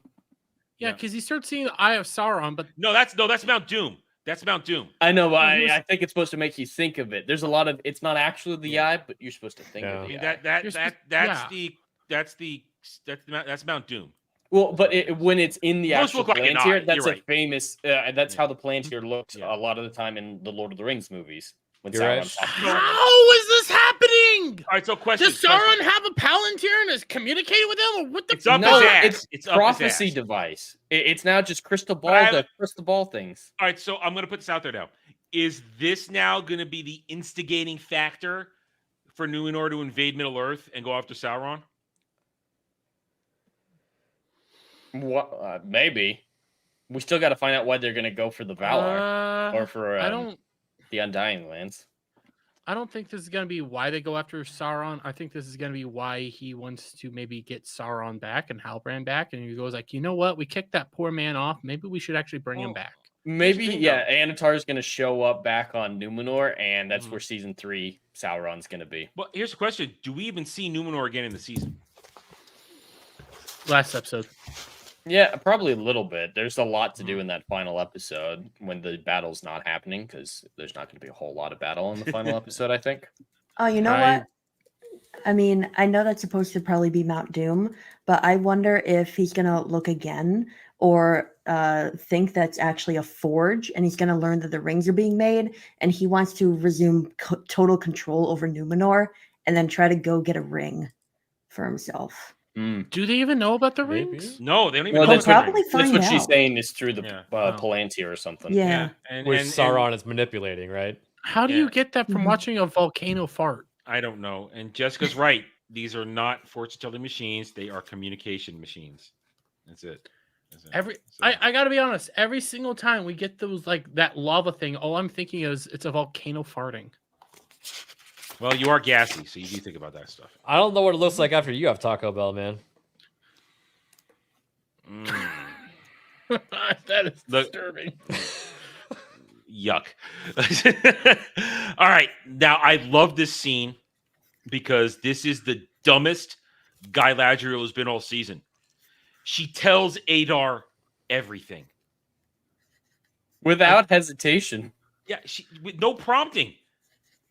Yeah, because you start seeing the Eye of Sauron, but No, that's Mount Doom. That's Mount Doom. I know, but he was- I think it's supposed to make you think of it. There's a lot of it's not actually the eye, but you're supposed to think Yeah. of I the mean, eye. that's You're supposed- that's Mount Doom. Well, but when it's in the Most actual look like an Palantir, eye, that's you're a right. famous. That's how the Palantir looked a lot of the time in the Lord of the Rings movies. When You're right. Sauron's talking. How is this happening? All right, so question. Does Sauron have a Palantir and is communicating with them? Or what the It's up No, his ass. it's It's up his prophecy ass. device. It's now just crystal But I ball. have The crystal ball things. All right, so I'm going to put this out there now. Is this now going to be the instigating factor for Numenor to invade Middle Earth and go after Sauron? What? Maybe. We still got to find out why they're going to go for the Valar or for the Undying Lands. I don't think this is going to be why they go after Sauron. I think this is going to be why he wants to maybe get Sauron back and Halbrand back. And he goes like, you know what? We kicked that poor man off. Maybe we should actually bring him back. Maybe, yeah. Anatar is going to show up back on Numenor, and that's where season 3 Sauron's going to be. But here's the question: do we even see Numenor again in the season? Last episode. Yeah, probably a little bit. There's a lot to do in that final episode when the battle's not happening, because there's not going to be a whole lot of battle in the final episode, I think. Oh, you know what? I mean, I know that's supposed to probably be Mount Doom, but I wonder if he's going to look again or think that's actually a forge, and he's going to learn that the rings are being made, and he wants to resume total control over Numenor and then try to go get a ring for himself. Do they even know about the rings? No, they don't even know. That's probably that's what find she's out. saying is through the Palantir or something. Yeah. Which Sauron is manipulating, right? How do you get that from watching a volcano fart? I don't know. And Jessica's right. These are not fortune-telling machines. They are communication machines. That's it. I got to be honest. Every single time we get those like that lava thing, all I'm thinking is it's a volcano farting. Well, you are gassy, so you do think about that stuff. I don't know what it looks like after you have Taco Bell, man. That is disturbing. Yuck. All right. Now, I love this scene because this is the dumbest Galadriel has been all season. She tells Adar everything. Without hesitation. Yeah, with no prompting.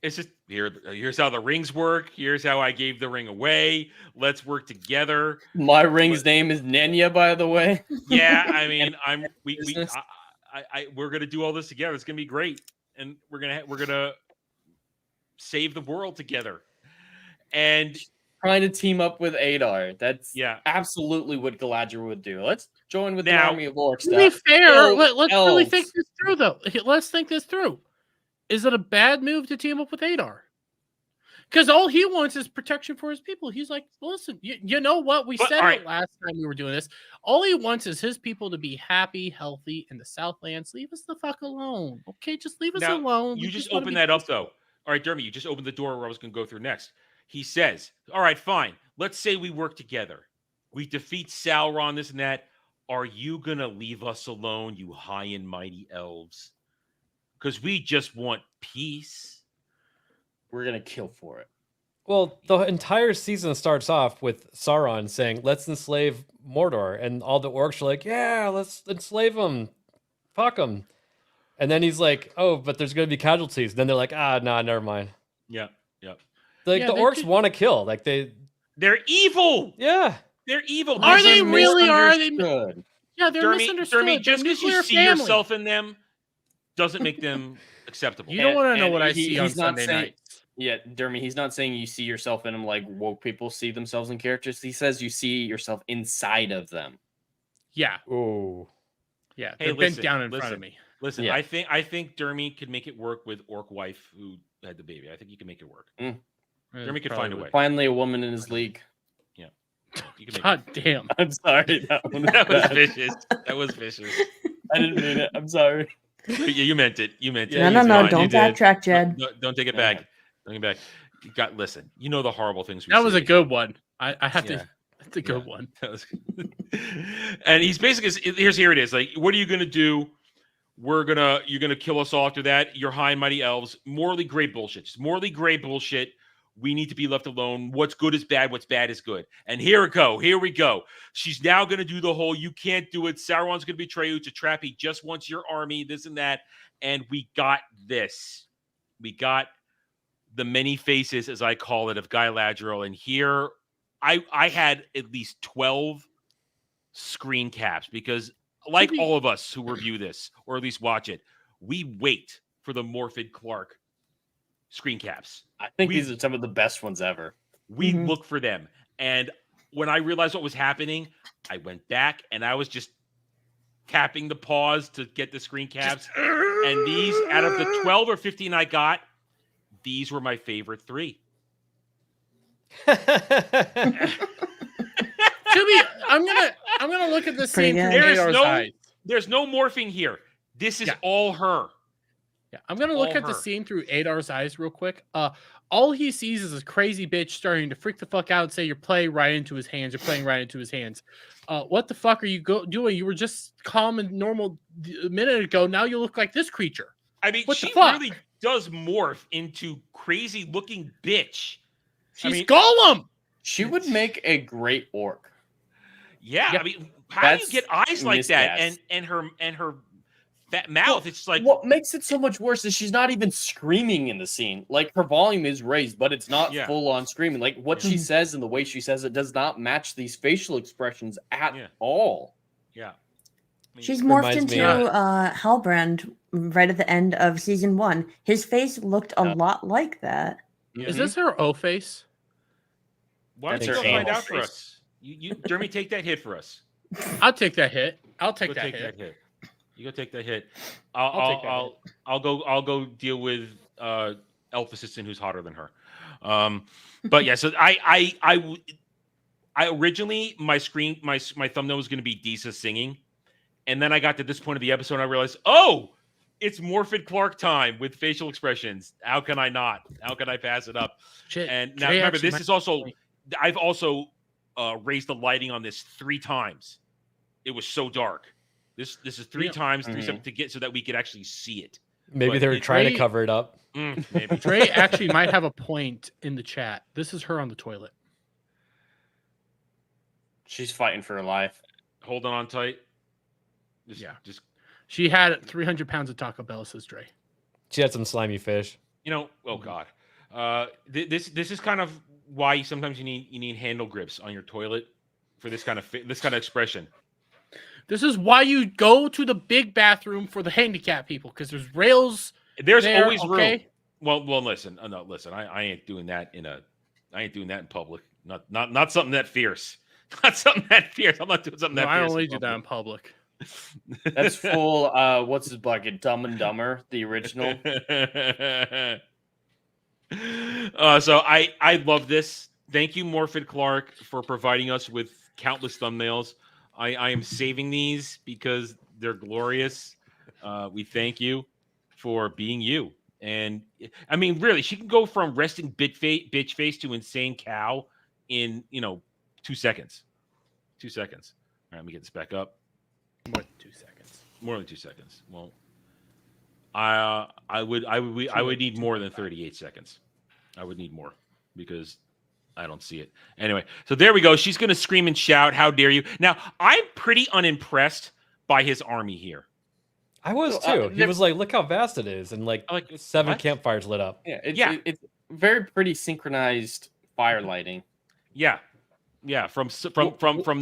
It's just, here's how the rings work. Here's how I gave the ring away. Let's work together. My ring's name is Nenya, by the way. Yeah, I mean, we're gonna do all this together. It's gonna be great, and we're gonna save the world together. And trying to team up with Adar. That's absolutely what Galadriel would do. Let's join with the army of orcs. To be fair, let's really think this through, though. Let's think this through. Is it a bad move to team up with Adar? Because all he wants is protection for his people. He's like, listen, you know what? We said it last time we were doing this. All he wants is his people to be happy, healthy in the Southlands. Leave us the fuck alone. Okay, just leave us alone. You just opened that up, though. All right, Dermot, you just opened the door where I was going to go through next. He says, all right, fine. Let's say we work together. We defeat Sauron, this and that. Are you going to leave us alone, you high and mighty elves? Because we just want peace. We're going to kill for it. Well, the entire season starts off with Sauron saying, let's enslave Mordor. And all the orcs are like, yeah, let's enslave them. Fuck them. And then he's like, oh, but there's going to be casualties. And then they're like, nah, never mind. Yeah. Like, the orcs want to kill. Like, they're evil. Yeah. They're evil. Are they really? Are they? Yeah, they're Dermy, misunderstood. Dermy, just because you see yourself in them doesn't make them acceptable. You don't want to know what I see on Sunday night. Yeah, Dermy, he's not saying you see yourself in them like woke people see themselves in characters. He says you see yourself inside of them. Yeah. Oh. Yeah. Hey, they're bent down in front of me. Listen, I think Dermy could make it work with Orc wife who had the baby. I think you can make it work. Dermy could find a way. Finally, a woman in his league. Yeah. You can make God damn. I'm sorry. That was vicious. That was vicious. I didn't mean it. I'm sorry. You meant it. You meant it. No. Don't backtrack, Jed. Don't take it back. Don't take it back. Listen. You know the horrible things we That was say. a good one. I have to. That's a good one. And he's basically here it is. Like, what are you gonna do? You're gonna kill us all after that. You're high and mighty elves. Morally gray bullshit. Just morally gray bullshit. We need to be left alone. What's good is bad. What's bad is good. And here we go. She's now going to do the whole, you can't do it. Sauron's going to betray you. It's a trap. He just wants your army, this and that. And we got this. We got the many faces, as I call it, of Galadriel. And here, I had at least 12 screen caps because, like all of us who review this or at least watch it, we wait for the Morfydd Clark screen caps. I think these are some of the best ones ever. We look for them. And when I realized what was happening, I went back and I was just tapping the pause to get the screen caps. And these, out of the 12 or 15 I got, these were my favorite 3. I'm gonna look at the scene through Adar's eyes. There's no morphing here. This is all her. Yeah, I'm gonna look at the scene through Adar's eyes real quick. All he sees is a crazy bitch starting to freak the fuck out and say, "You're playing right into his hands. You're playing right into his hands." What the fuck are you doing? You were just calm and normal a minute ago. Now you look like this creature. I mean, what she the fuck? really does morph into crazy looking bitch. She's Gollum. She would make a great orc. Yeah, I mean, how do you get eyes like that and her fat mouth? It's like, what makes it so much worse is she's not even screaming in the scene. Like, her volume is raised, but it's not full on screaming. Like, what she says and the way she says it does not match these facial expressions at all. Yeah. I mean, She's morphed into Halbrand right at the end of season 1. His face looked a lot like that. Is this her O face? Why don't you go find out for us? You Jeremy, take that hit for us. I'll take that hit. I'll take that hit. You go take that hit. I'll go deal with elf assistant who's hotter than her. But yeah, so I originally my thumbnail was going to be Disa singing, and then I got to this point of the episode and I realized, oh, it's Morfydd Clark time with facial expressions. How can I not? How can I pass it up? Shit. And now remember, this is also I've also raised the lighting on this 3 times. It was so dark. This is 3 times to get so that we could actually see it. Maybe they were trying to cover it up. Maybe. Trey actually might have a point in the chat. This is her on the toilet. She's fighting for her life. Holding on tight. Just she had 300 pounds of Taco Bell, says Dre. She had some slimy fish. Oh God. This is kind of why sometimes you need handle grips on your toilet for this kind of expression. This is why you go to the big bathroom for the handicapped people, because there's rails. There's always room. Well, listen. No, listen. I ain't doing that I ain't doing that in public. Not something that fierce. Not something that fierce. I'm not doing something that fierce. I only do that in public. That's full. What's his bucket? Dumb and Dumber, the original. So I love this. Thank you, Morfydd Clark, for providing us with countless thumbnails. I am saving these because they're glorious. We thank you for being you. And I mean, really, she can go from resting bitch face to insane cow in 2 seconds. 2 seconds. All right, let me get this back up. More than 2 seconds. More than 2 seconds. Well, I would need more than 38 seconds. I would need more because I don't see it. Anyway, so there we go. She's going to scream and shout, "How dare you!" Now, I'm pretty unimpressed by his army here. I was too. He was like, "Look how vast it is," and like 7 campfires lit up. Yeah, it's very pretty synchronized fire lighting. Yeah, from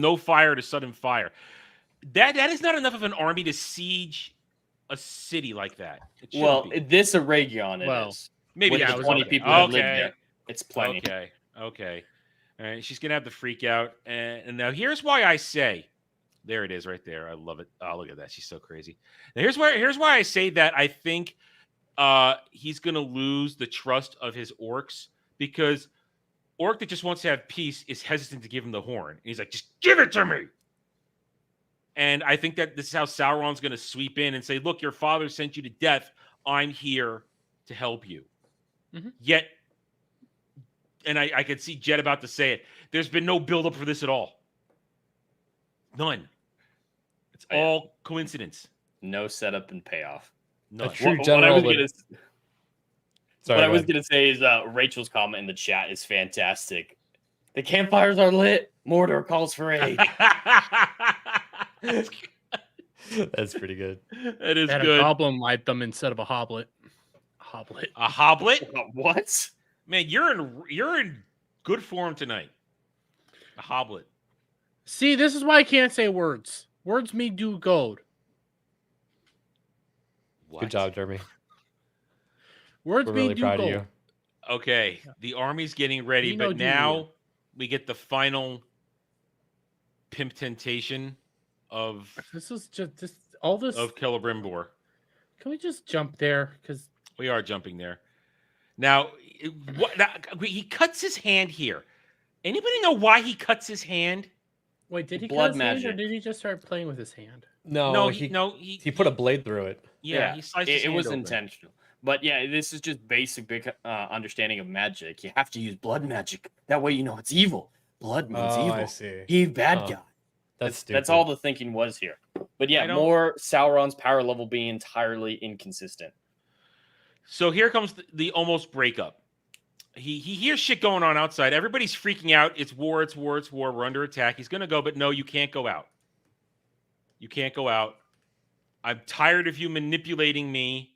no fire to sudden fire. That is not enough of an army to siege a city like that. This Aragion is. Maybe with the 20 people that live there. It's plenty. Okay. All right, she's gonna have to freak out. And now here's why I say, there it is, right there. I love it. Oh, look at that. She's so crazy. Now here's why I say that I think he's gonna lose the trust of his orcs, because orc that just wants to have peace is hesitant to give him the horn. And he's like, just give it to me. And I think that this is how Sauron's going to sweep in and say, look, your father sent you to death. I'm here to help you. Mm-hmm. Yet, and I could see Jed about to say it, there's been no buildup for this at all. None. It's all coincidence. No setup and payoff. None. What I was going to say is Rachel's comment in the chat is fantastic. The campfires are lit. Mordor calls for aid. That's pretty good. That is good. A goblin light them instead of a hoblet. A hoblet? What? Man, you're in good form tonight. A hoblet. See, this is why I can't say words. Words me do gold. What? Good job, Jeremy. Words We're me really do proud gold. of you. Okay, the army's getting ready, We know but do now we get the final pimp temptation of This is just this all this. of Celebrimbor. Can we just jump there? Because We are jumping there. Now, he cuts his hand here. Anybody know why he cuts his hand? wait, did he Blood cut his hand, or magic. did he just start playing with his hand? No, he put a blade through it. Yeah, he sliced his it hand was open. intentional. But yeah, this is just basic understanding of magic. You have to use blood magic. That way you know it's evil. Blood means Oh, evil. I see. He's bad Oh, guy. That's That's all the thinking was here. But yeah, more Sauron's power level being entirely inconsistent. So here comes the almost breakup. He hears shit going on outside. Everybody's freaking out. It's war, it's war, it's war. We're under attack. He's going to go, but no, you can't go out. You can't go out. I'm tired of you manipulating me.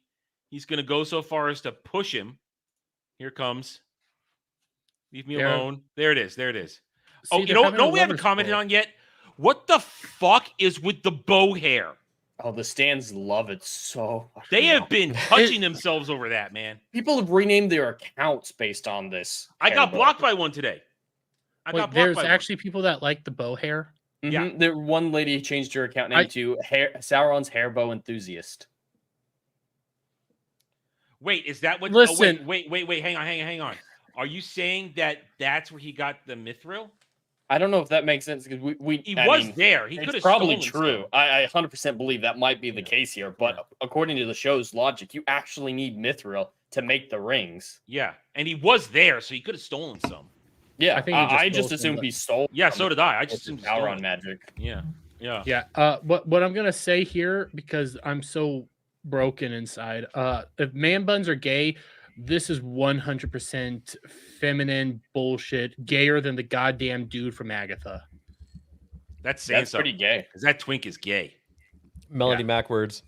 He's going to go so far as to push him. Here comes. Leave me alone. There it is. There it is. See, You they're know having what a we haven't lover's commented quarrel. on yet? What the fuck is with the bow hair? Oh, the stands love it so. They have been touching themselves over that, man. People have renamed their accounts based on this. I got hair blocked bow. by one today. I Wait, got blocked there's by actually people that like the bow hair. Yeah. There, one lady changed her account name to Sauron's Hairbow Enthusiast. Wait, is that what? Listen. Oh, wait. Hang on. Are you saying that that's where he got the mithril? I don't know if that makes sense because He was there. He could have It's probably stolen true. I 100% believe that might be the case here. But according to the show's logic, you actually need mithril to make the rings. Yeah, and he was there, so he could have stolen some. Yeah, I stole just some, assumed but- he stole. Yeah, some so did I. I just assumed he stole Sauron it. magic. Yeah. What I'm gonna say here, because I'm so broken inside. If man buns are gay, this is 100% feminine bullshit, gayer than the goddamn dude from Agatha. That's saying That's pretty something, gay. 'cause that twink is gay. Melody Mac words.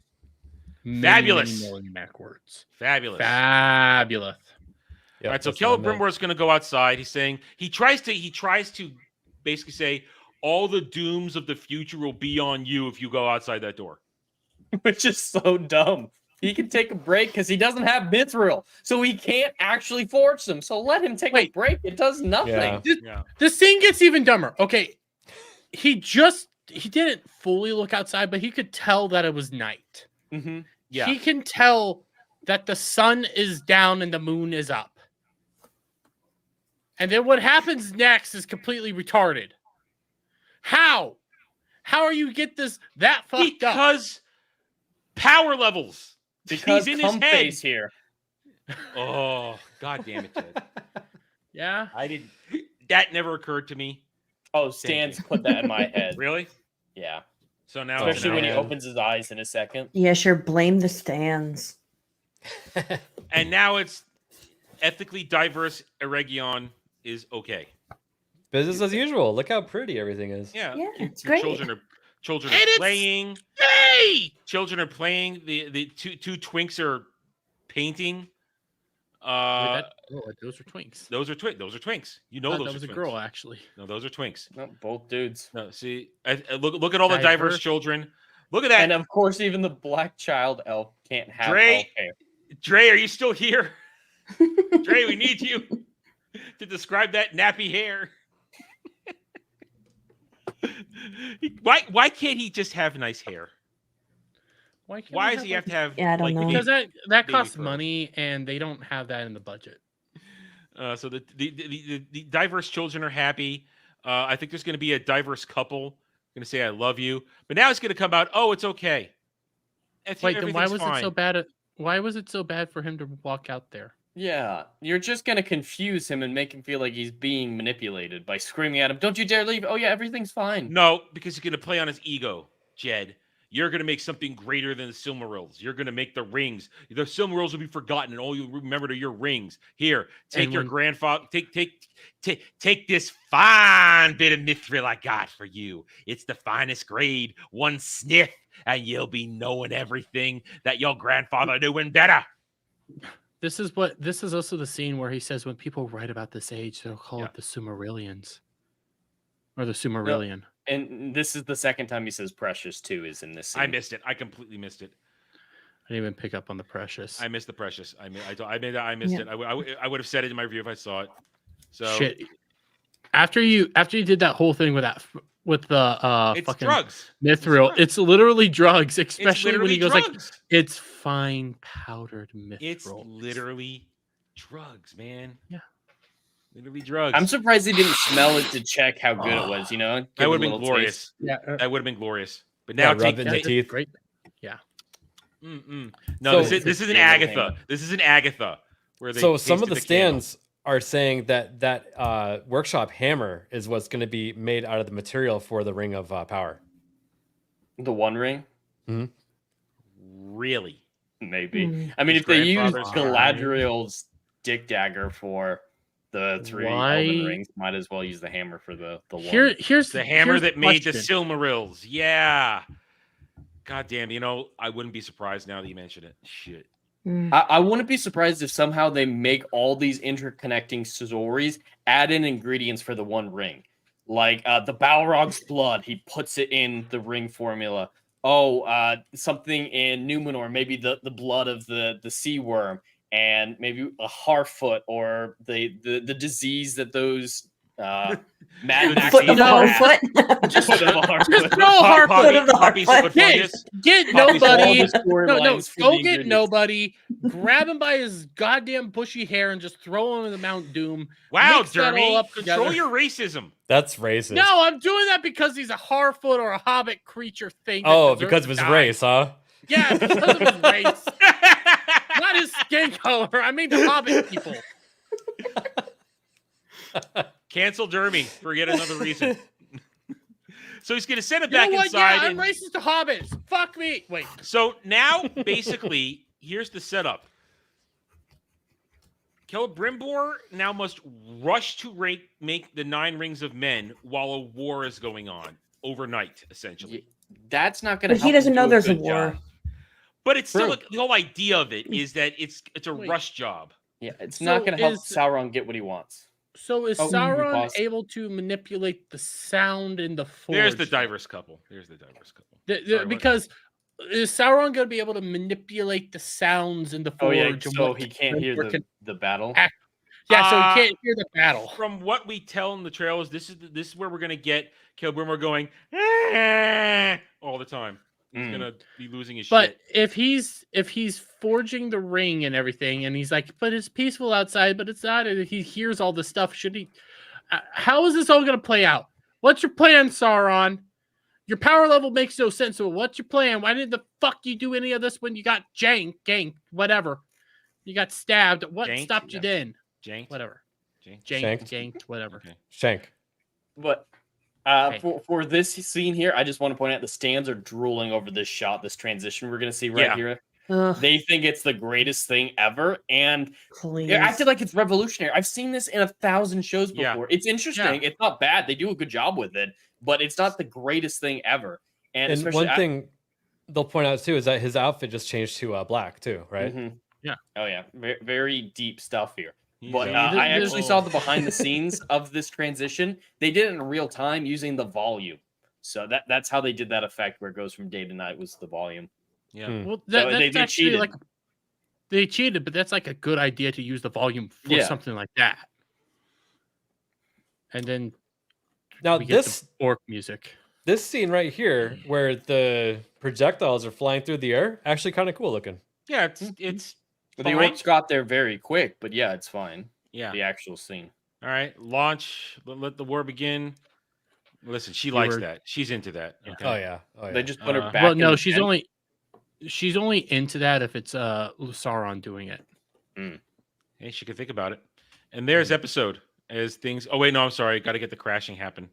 Fabulous. Melody Mac words. Fabulous. Fabulous. All right, so that's what I meant. Celebrimbor is going to go outside. He's saying he tries to basically say all the dooms of the future will be on you if you go outside that door. Which is so dumb. He can take a break because he doesn't have mithril, so he can't actually forge them. So let him take a break. It does nothing. Yeah. The scene gets even dumber. Okay, he didn't fully look outside, but he could tell that it was night. Mm-hmm. Yeah. He can tell that the sun is down and the moon is up. And then what happens next is completely retarded. How? How are you get this that fucked up? Because power levels. Because he's in his head. face here. Oh, god damn it, Ted. Yeah. I didn't. That never occurred to me. Oh, Stan's put that in my head. Really? Yeah. So now, Especially when he now- opens his eyes in a second. Yeah, sure. Blame the stands. and now it's ethically diverse. Eregion is okay. Business as usual. Look how pretty everything is. Yeah, it's Your great. Children are And it's playing. Hey! Children are playing. The two twinks are painting. Those are twinks. Those are twinks. You know Thought those that was are a twinks. girl, actually. No, those are twinks. No, both dudes. No, see, look at all the diverse Diverse. children. Look at that. And of course, even the black child elf can't have Dre- elf hair. Dre, are you still here? Dre, we need you to describe that nappy hair. Why can't he just have nice hair? Why, can't Why we does he have to have? Yeah, I don't know. Because that baby costs fur? money, and they don't have that in the budget. So the diverse children are happy. I think there's going to be a diverse couple going to say "I love you," but now it's going to come out. Oh, it's okay. Wait, then why was Everything's it so fine. bad? Why was it so bad for him to walk out there? Yeah, you're just gonna confuse him and make him feel like he's being manipulated by screaming at him, "Don't you dare leave!" Oh yeah, everything's fine. No, because he's going to play on his ego, Jed. You're going to make something greater than the Silmarils. You're going to make the rings. The Silmarils will be forgotten, and all you remember are your rings. Here, take And your when- grandfather. Take this fine bit of mithril I got for you. It's the finest grade. One sniff, and you'll be knowing everything that your grandfather knew and better. This is also the scene where he says when people write about this age, they'll call it the Silmarillions. or the Silmarillion. And this is the second time he says precious too is in this scene. I missed it. I completely missed it. I didn't even pick up on the precious. I missed the precious. I missed it. I would have said it in my review if I saw it. So shit. After you did that whole thing with the it's fucking drugs. mithril, it's literally drugs, especially when literally he goes drugs. like, it's fine powdered mithril. It's literally drugs, man. Yeah. Literally drugs. I'm surprised he didn't smell it to check how good it was, you know? That Give would it a have been little glorious. taste. Yeah. That would have been glorious. But now rub it in the teeth. Great. Yeah. No, So- this is an Agatha. This is an Agatha. Where they So some of tasted the candle. stands are saying that workshop hammer is what's going to be made out of the material for the Ring of Power. The One Ring? Really? Maybe. I mean, His if they use grandfather's Galadriel's dick dagger for the 3 Why- Elven rings, might as well use the hammer for the one. Here's the hammer here's that made the question. Silmarils. Yeah. God damn, I wouldn't be surprised now that you mention it. Shit. I wouldn't be surprised if somehow they make all these interconnecting stories, add in ingredients for the One Ring. Like the Balrog's blood, he puts it in the ring formula. Something in Numenor, maybe the blood of the sea worm, and maybe a Harfoot or the disease that those Mad Max Foot of the Harfoot. Just Foot of a Harfoot. throw Harfoot. Foot of the Poppy's Harfoot. foot fungus. Get Poppy's all nobody. the storylines No, for go the get ingredients. nobody. Grab him by his goddamn bushy hair and just throw him in the Mount Doom. Wow, Mix that all Jeremy. up Control together. your racism. That's racist. No, I'm doing that because he's a Harfoot or a Hobbit creature thing. that Oh, deserves because to of his die. race, huh? Yeah, because of his race. Not his skin color. I mean the Hobbit people. Cancel Jeremy for yet another reason. So he's going to send it You know back what? inside. Yeah, I'm racist to hobbits. Fuck me. Wait. So now, basically, here's the setup. Celebrimbor now must rush to make the 9 rings of men while a war is going on overnight, essentially. That's not going to But help he doesn't him know do there's a good war. job. But it's still True. the whole idea of it is that it's a Wait. rush job. Yeah, it's So not going to help is- Sauron get what he wants. So is Oh, Sauron pause. able to manipulate the sound in the forge? There's the diverse couple. Sorry, what? Because is Sauron going to be able to manipulate the sounds in the Oh forge? yeah, and so what he can't hear the battle. Yeah, so he can't hear the battle. From what we tell in the trailers, this is where we're gonna get Celebrimbor going "Ah," all the time. He's gonna be losing his But shit. if he's forging the ring and everything, and he's like, but it's peaceful outside, but it's not. And he hears all this stuff. Should he? How is this all going to play out? What's your plan, Sauron? Your power level makes no sense. So what's your plan? Why did the fuck you do any of this when you got ganked, whatever? You got stabbed. What Janked? stopped you then? Janked? Whatever. Shanked. Ganked, whatever. Shank. But for this scene here, I just want to point out the stands are drooling over this shot, this transition we're going to see right Yeah. here. Ugh, They think it's the greatest thing ever, and please. it acted like it's revolutionary. I've seen this in 1,000 shows before. Yeah. It's interesting. It's not bad. They do a good job with it, but it's not the greatest thing ever. And, And especially one thing they'll point out too is that his outfit just changed to black too, right? Yeah. Oh yeah, very, very deep stuff here. He's But a- I actually saw the behind the scenes of this transition. They did it in real time using the volume. So that's how they did that effect where it goes from day to night was the volume. Yeah. Well, So that's they actually cheated. like they cheated, but that's like a good idea to use the volume for Yeah. something like that. And then Now we get this the orc music. this scene right here where the projectiles are flying through the air actually kind of cool looking. Yeah, it's But the fine. orcs got there very quick, but yeah, it's fine. Yeah. The actual scene. All right, launch. Let the war begin. Listen, she likes were- that. She's into that. Okay. Oh yeah. Oh yeah. They just put her back. Well, in no, the she's tent. only into that if it's Sauron doing it. Hey, she could think about it. And there's episode as things. Oh wait, no, I'm sorry. Got to get the crashing happen.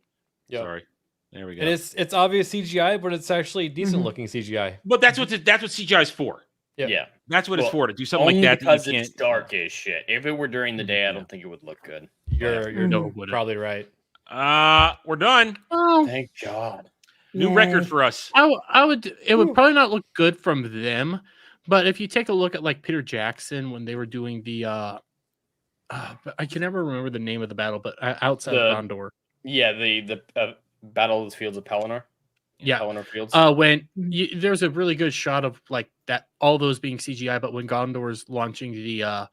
Yep. Sorry. There we go. And it's obvious CGI, but it's actually decent Mhm. looking CGI. But that's what CGI is for. Yeah. Yeah. That's what it's Well, for, to do something Only like that. because that you it's can't. dark as shit. If it were during the day, I don't think it would look good. You're No, it wouldn't. probably right. We're done. Oh, Thank God. New Yay. record for us. I would. It would probably not look good from them, but if you take a look at like Peter Jackson when they were doing the, I can never remember the name of the battle, but outside of Gondor. Yeah, the Battle of the Fields of Pelennor. Yeah. Pelennor Fields. There's a really good shot of like that, all those being CGI, but when Gondor's launching the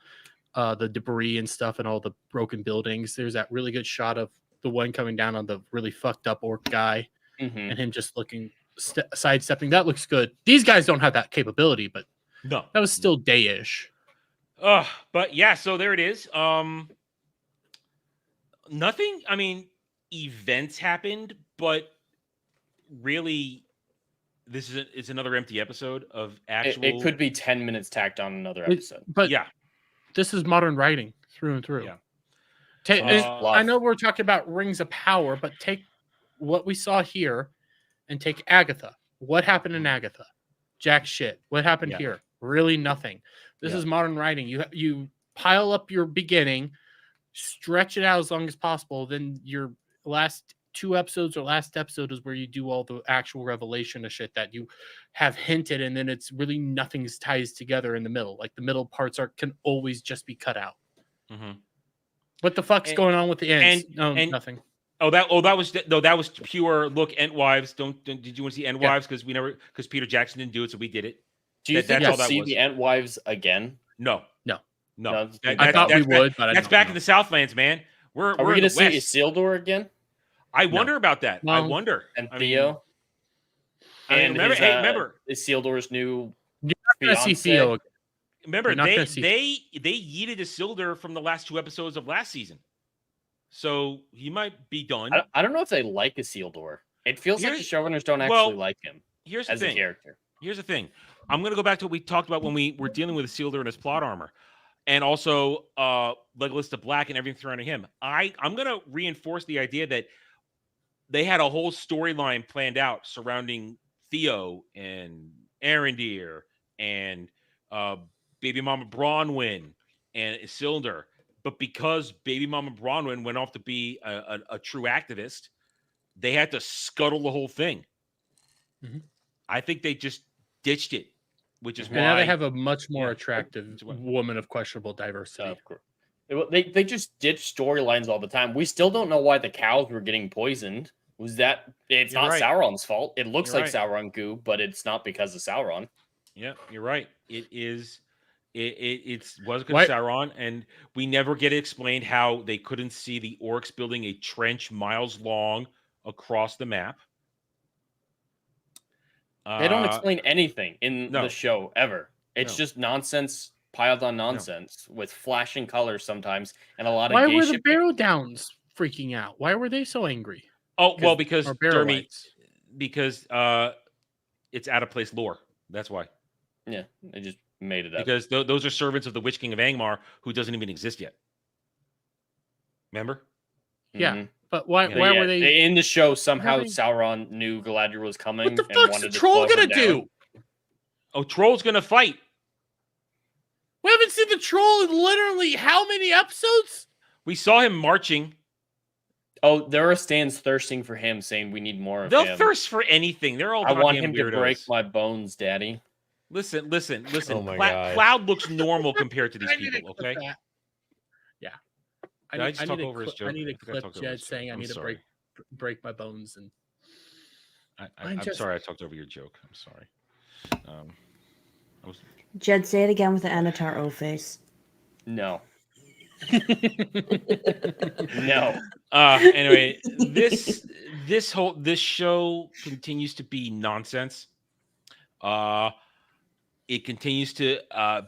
debris and stuff and all the broken buildings, there's that really good shot of the one coming down on the really fucked up orc guy and him just looking sidestepping. That looks good. These guys don't have that capability, but no, that was still day-ish. But yeah, so there it is. Nothing. I mean, events happened, but really, this is another empty episode of actual. It could be 10 minutes tacked on another episode. But yeah, this is modern writing through and through. Yeah. I know we're talking about Rings of Power, but take what we saw here and take Agatha. What happened in Agatha? Jack shit. What happened here? Really nothing. This is modern writing. You pile up your beginning, stretch it out as long as possible. Then your last 2 episodes or last episode is where you do all the actual revelation of shit that you have hinted, and then it's really nothing ties together in the middle. Like the middle parts can always just be cut out. What the fuck's going on with the ends? Nothing. That was pure look. Entwives. Did you want to see Entwives? Because Peter Jackson didn't do it, so we did it. Do you think you'll see the Entwives again? No. I thought we would, but that's back in the Southlands, man. Are we going to see Isildur again? I wonder about that. I wonder. And Theo. Remember Isildur's new. You're not going to see Theo. Remember, they yeeted Isildur from the last 2 episodes of last season, so he might be done. I don't know if they like Isildur. It feels like the showrunners don't actually like him. Here's the as thing. A character. Here's the thing. I'm going to go back to what we talked about when we were dealing with Isildur and his plot armor, and also Legolas the Black and everything surrounding him. I'm going to reinforce the idea that they had a whole storyline planned out surrounding Theo and Arondir and Baby Mama Bronwyn and Isildur. But because Baby Mama Bronwyn went off to be a true activist, they had to scuttle the whole thing. I think they just ditched it, which is why now they have a much more attractive woman of questionable diversity. They just ditch storylines all the time. We still don't know why the cows were getting poisoned. It's not Sauron's fault. It looks like Sauron goo, but it's not because of Sauron. Yeah, you're right. It is. It was because of Sauron, and we never get explained how they couldn't see the orcs building a trench miles long across the map. They don't explain anything in the show ever. It's just nonsense piled on nonsense with flashing colors sometimes and a lot of. Why were the Barrow Downs freaking out? Why were they so angry? Oh well, because Jeremy, because it's out of place lore. That's why. Yeah, they just made it up. Because those are servants of the Witch King of Angmar who doesn't even exist yet. Remember? Yeah, but why were they in the show? Somehow Sauron knew Galadriel was coming. What the fuck's the troll gonna do? Oh, Troll's gonna fight. We haven't seen the troll in literally how many episodes? We saw him marching. Oh, there are stands thirsting for him, saying we need more of him. They'll thirst for anything. They're all. I want him weirdos. to break my bones, Daddy. Listen. Oh my God. Cloud looks normal compared to these people. Okay. Yeah. I just talk over his joke. I need a clip Jed saying I need to break my bones, and I'm sorry I talked over your joke. I'm sorry. Jed, say it again with the Anatar O face. No. No. Anyway, this show continues to be nonsense. It continues to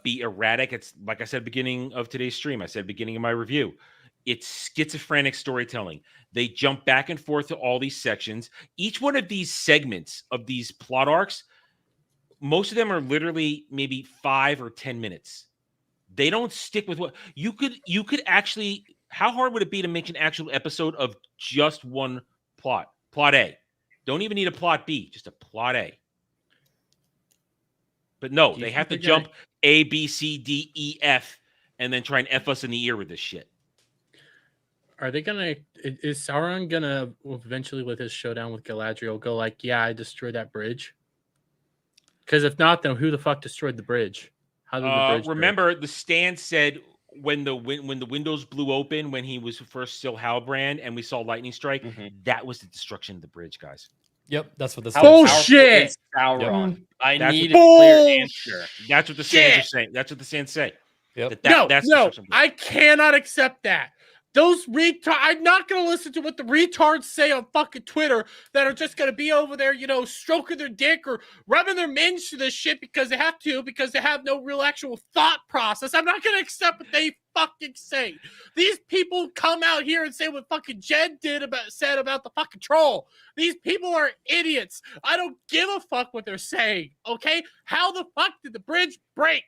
be erratic. It's like I said, beginning of today's stream. I said beginning of my review. It's schizophrenic storytelling. They jump back and forth to all these sections. Each one of these segments of these plot arcs, most of them are literally maybe 5 or 10 minutes. They don't stick with what you could actually. How hard would it be to make an actual episode of just one plot? Plot A. Don't even need a plot B, just a plot A. But no, they have to jump A, B, C, D, E, F, and then try and F us in the ear with this shit. Are they gonna? Is Sauron gonna eventually, with his showdown with Galadriel, go like, "Yeah, I destroyed that bridge"? Because if not, then who the fuck destroyed the bridge? How did the bridge remember, the stand said when the windows blew open when he was first still Halbrand and we saw lightning strike, that was the destruction of the bridge, guys. Yep, that's what this Bullshit. Is Sauron. I That's need a what- clear answer. That's what the Sands are saying. That's what the Sands say. Yep. That's No, destruction of the bridge. I cannot accept that. Those retard, I'm not gonna listen to what the retards say on fucking Twitter that are just gonna be over there, stroking their dick or rubbing their minge to this shit because they have to, because they have no real actual thought process. I'm not gonna accept what they fucking say. These people come out here and say what fucking Jen said about the fucking troll. These people are idiots. I don't give a fuck what they're saying. Okay, how the fuck did the bridge break?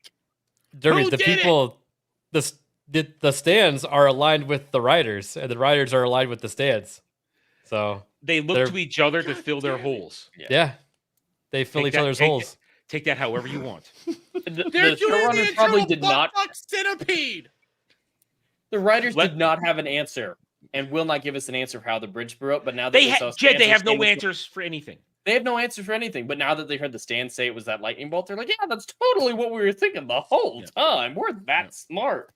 Derby, Who the did it? people, the stands are aligned with the riders, and the riders are aligned with the stands. So They look to each other to fill their holes. Yeah, they fill each other's holes. Take that however you want. The They're doing the showrunners probably did not. centipede. The writers did not have an answer, and will not give us an answer for how the bridge blew up. But now that They we saw Jed, they Stan's have no saying- answers for anything. They have no answer for anything. But now that they heard the stand say it was that lightning bolt, they're like, "Yeah, that's totally what we were thinking the whole time. We're that smart.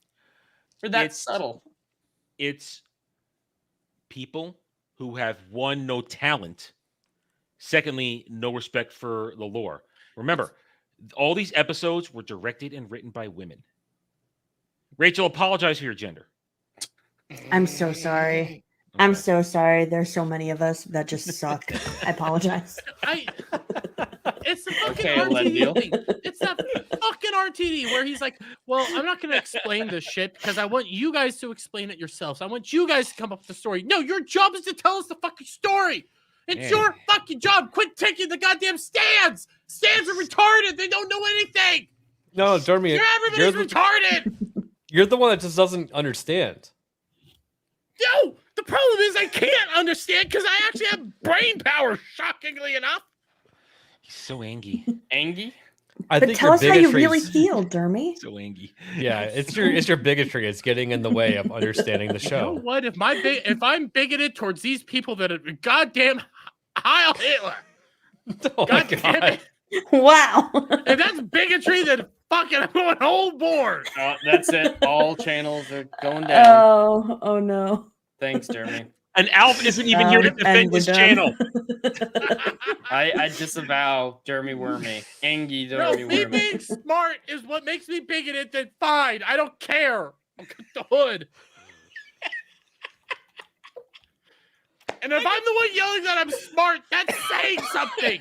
We're that subtle." It's people who have, one, no talent, secondly, no respect for the lore. Remember, all these episodes were directed and written by women. Rachel, apologize for your gender. I'm so sorry. I'm so sorry. There's so many of us that just suck. I apologize. It's the fucking Okay, Leadville. RTD thing. It's that fucking RTD where he's like, well, I'm not going to explain this shit because I want you guys to explain it yourselves. I want you guys to come up with the story. No, your job is to tell us the fucking story. It's Man. your fucking job. Quit taking the goddamn stands. Stands are retarded. They don't know anything. No, Jeremy, Everybody's retarded. You're the one that just doesn't understand. No, the problem is I can't understand because I actually have brain power, shockingly enough. He's so angry. Angry? I But think tell your us how you really bigotry's- feel, Dermy. So angry. Yeah, it's your bigotry. It's getting in the way of understanding the You know show. what? If I'm bigoted towards these people that are goddamn Heil Hitler. Oh my Damn God. it. Wow. If that's bigotry, then fucking I'm going whole board. That's it. All channels are going down. Oh no. Thanks, Jeremy. And Alf isn't even here to And defend we're his done. channel. I disavow Jeremy Wormy. Angie No, Jeremy me Wormy. being smart is what makes me bigoted. Then fine, I don't care. I'll cut the hood. And if I'm the one yelling that I'm smart, that's saying something.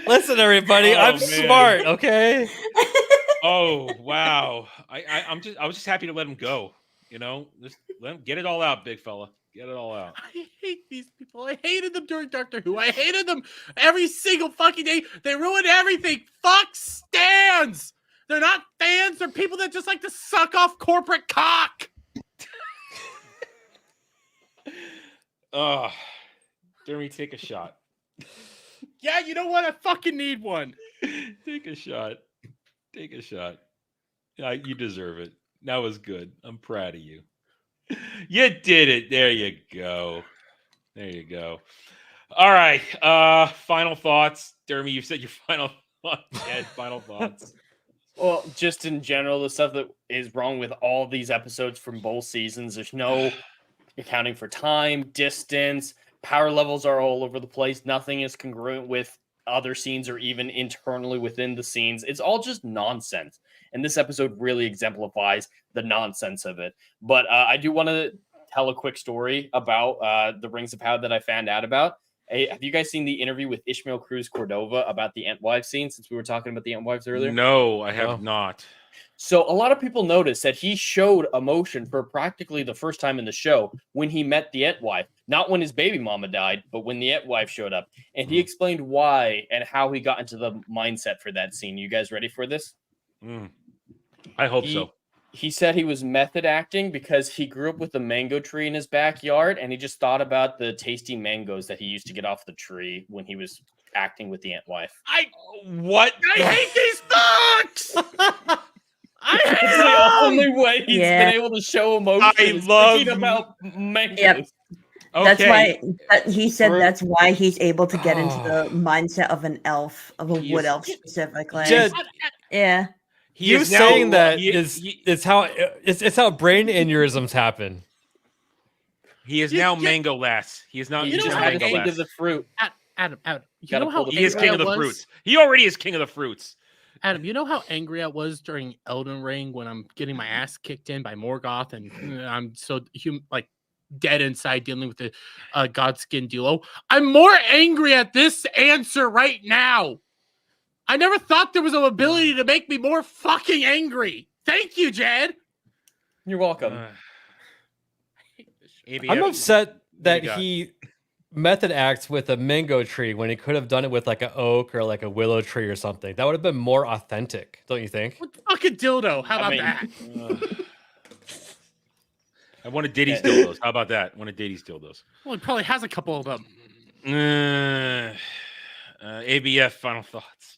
Listen, everybody, Oh, I'm man. smart. Okay. Oh wow! I was just happy to let him go. Just let him get it all out, big fella. Get it all out. I hate these people. I hated them during Doctor Who. I hated them every single fucking day. They ruined everything. Fuck stands. They're not fans. They're people that just like to suck off corporate cock. Jeremy, take a shot. Yeah, you know what? I fucking need one. Take a shot. Take a shot. Yeah, you deserve it. That was good. I'm proud of you. You did it. There you go. There you go. All right. Final thoughts. Jeremy, you said your final thoughts. Ed, final thoughts. Well, just in general, the stuff that is wrong with all these episodes from both seasons, there's no accounting for time, distance, power levels are all over the place. Nothing is congruent with other scenes or even internally within the scenes. It's all just nonsense. And this episode really exemplifies the nonsense of it. But I do want to tell a quick story about the Rings of Power that I found out about. Hey, have you guys seen the interview with Ishmael Cruz Cordova about the Entwives scene, since we were talking about the Entwives earlier? No, I have not. So a lot of people noticed that he showed emotion for practically the first time in the show when he met the Entwife. Not when his baby mama died, but when the Entwife showed up. And he explained why and how he got into the mindset for that scene. You guys ready for this? I hope so. He said he was method acting because he grew up with a mango tree in his backyard, and he just thought about the tasty mangoes that he used to get off the tree when he was acting with the Entwife. What? I hate these fucks. I hate It's them. the only way he's Yeah. been able to show emotion. I is love- thinking about mangoes. Yep. That's Okay. why he said For- that's why he's able to get into the mindset of an elf, of a wood elf specifically. Jed, Yeah. You saying that it's how brain aneurysms happen. He is now Mango Lass. He is not. He's just Mango Lass. The fruit. Adam, you know how he is king of the fruits. He already is king of the fruits. Adam, you know how angry I was during Elden Ring when I'm getting my ass kicked in by Morgoth and I'm so dead inside dealing with the Godskin duo. I'm more angry at this answer right now. I never thought there was an ability to make me more fucking angry. Thank you, Jed. You're welcome. I'm upset that he method acts with a mango tree when he could have done it with like an oak or like a willow tree or something. That would have been more authentic, don't you think? What fucking dildo? How about that? I wanted Diddy's dildos. How about that? One of Diddy's dildos. Well, he probably has a couple of them. ABF, final thoughts.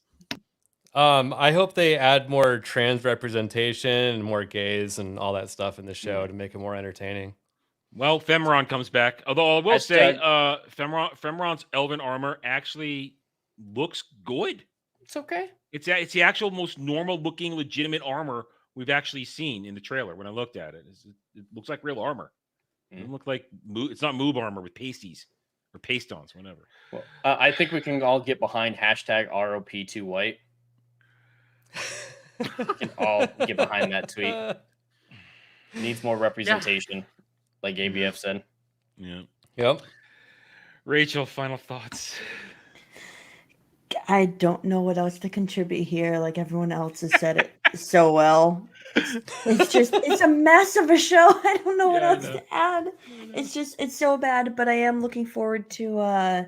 I hope they add more trans representation and more gays and all that stuff in the show to make it more entertaining. Well, Femron comes back. Although I will say, Femron's elven armor actually looks good. It's okay. It's the actual most normal looking, legitimate armor we've actually seen in the trailer. When I looked at it, it looks like real armor. It doesn't look like it's not moob armor with pasties or paste-ons, whatever. Well, I think we can all get behind hashtag ROP2White. We can all get behind that tweet. Needs more representation. Like ABF said. Yeah. Yep. Rachel, final thoughts. I don't know what else to contribute here. Like everyone else has said it so well. It's a mess of a show. I don't know what else to add. It's so bad, but I am looking forward to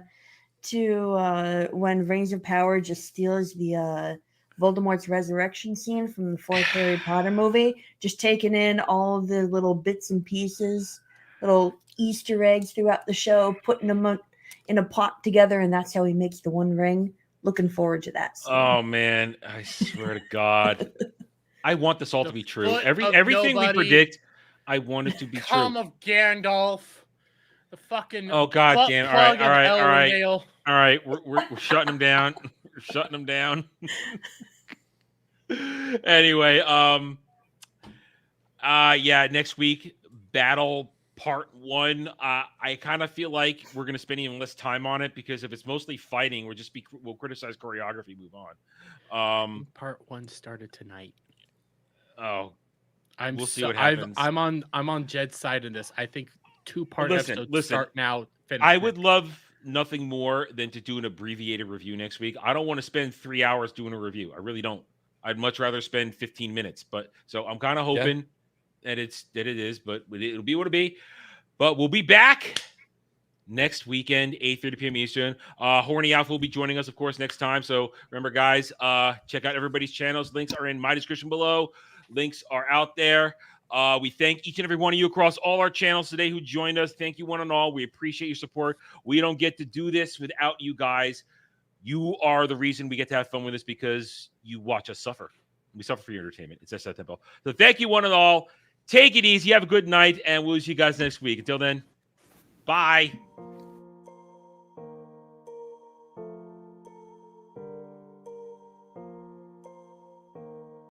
when Rings of Power just steals the Voldemort's resurrection scene from the fourth Harry Potter movie, just taking in all of the little bits and pieces, little Easter eggs throughout the show, putting them in a pot together, and that's how he makes the One Ring. Looking forward to that scene. Oh man, I swear to God, I want this all to be true. Everything we predict, I want it to be true. Of Gandalf, the fucking oh God damn! All right, we're shutting him down. We're shutting him down. Anyway, next week, Battle Part 1. I kind of feel like we're going to spend even less time on it because if it's mostly fighting, we'll criticize choreography, move on. Part 1 started tonight. Oh, we'll see what happens. I'm on Jed's side in this. I think 2-part episodes start now. I would love nothing more than to do an abbreviated review next week. I don't want to spend 3 hours doing a review. I really don't. I'd much rather spend 15 minutes. But so I'm kind of hoping that it is, but it'll be what it'll be. But we'll be back next weekend, 8:30 p.m. Eastern. Horny Alpha will be joining us, of course, next time. So remember, guys, check out everybody's channels. Links are in my description below. Links are out there. We thank each and every one of you across all our channels today who joined us. Thank you, one and all. We appreciate your support. We don't get to do this without you guys. You are the reason we get to have fun with this because you watch us suffer. We suffer for your entertainment. It's that simple. So thank you, one and all. Take it easy. Have a good night, and we'll see you guys next week. Until then, bye.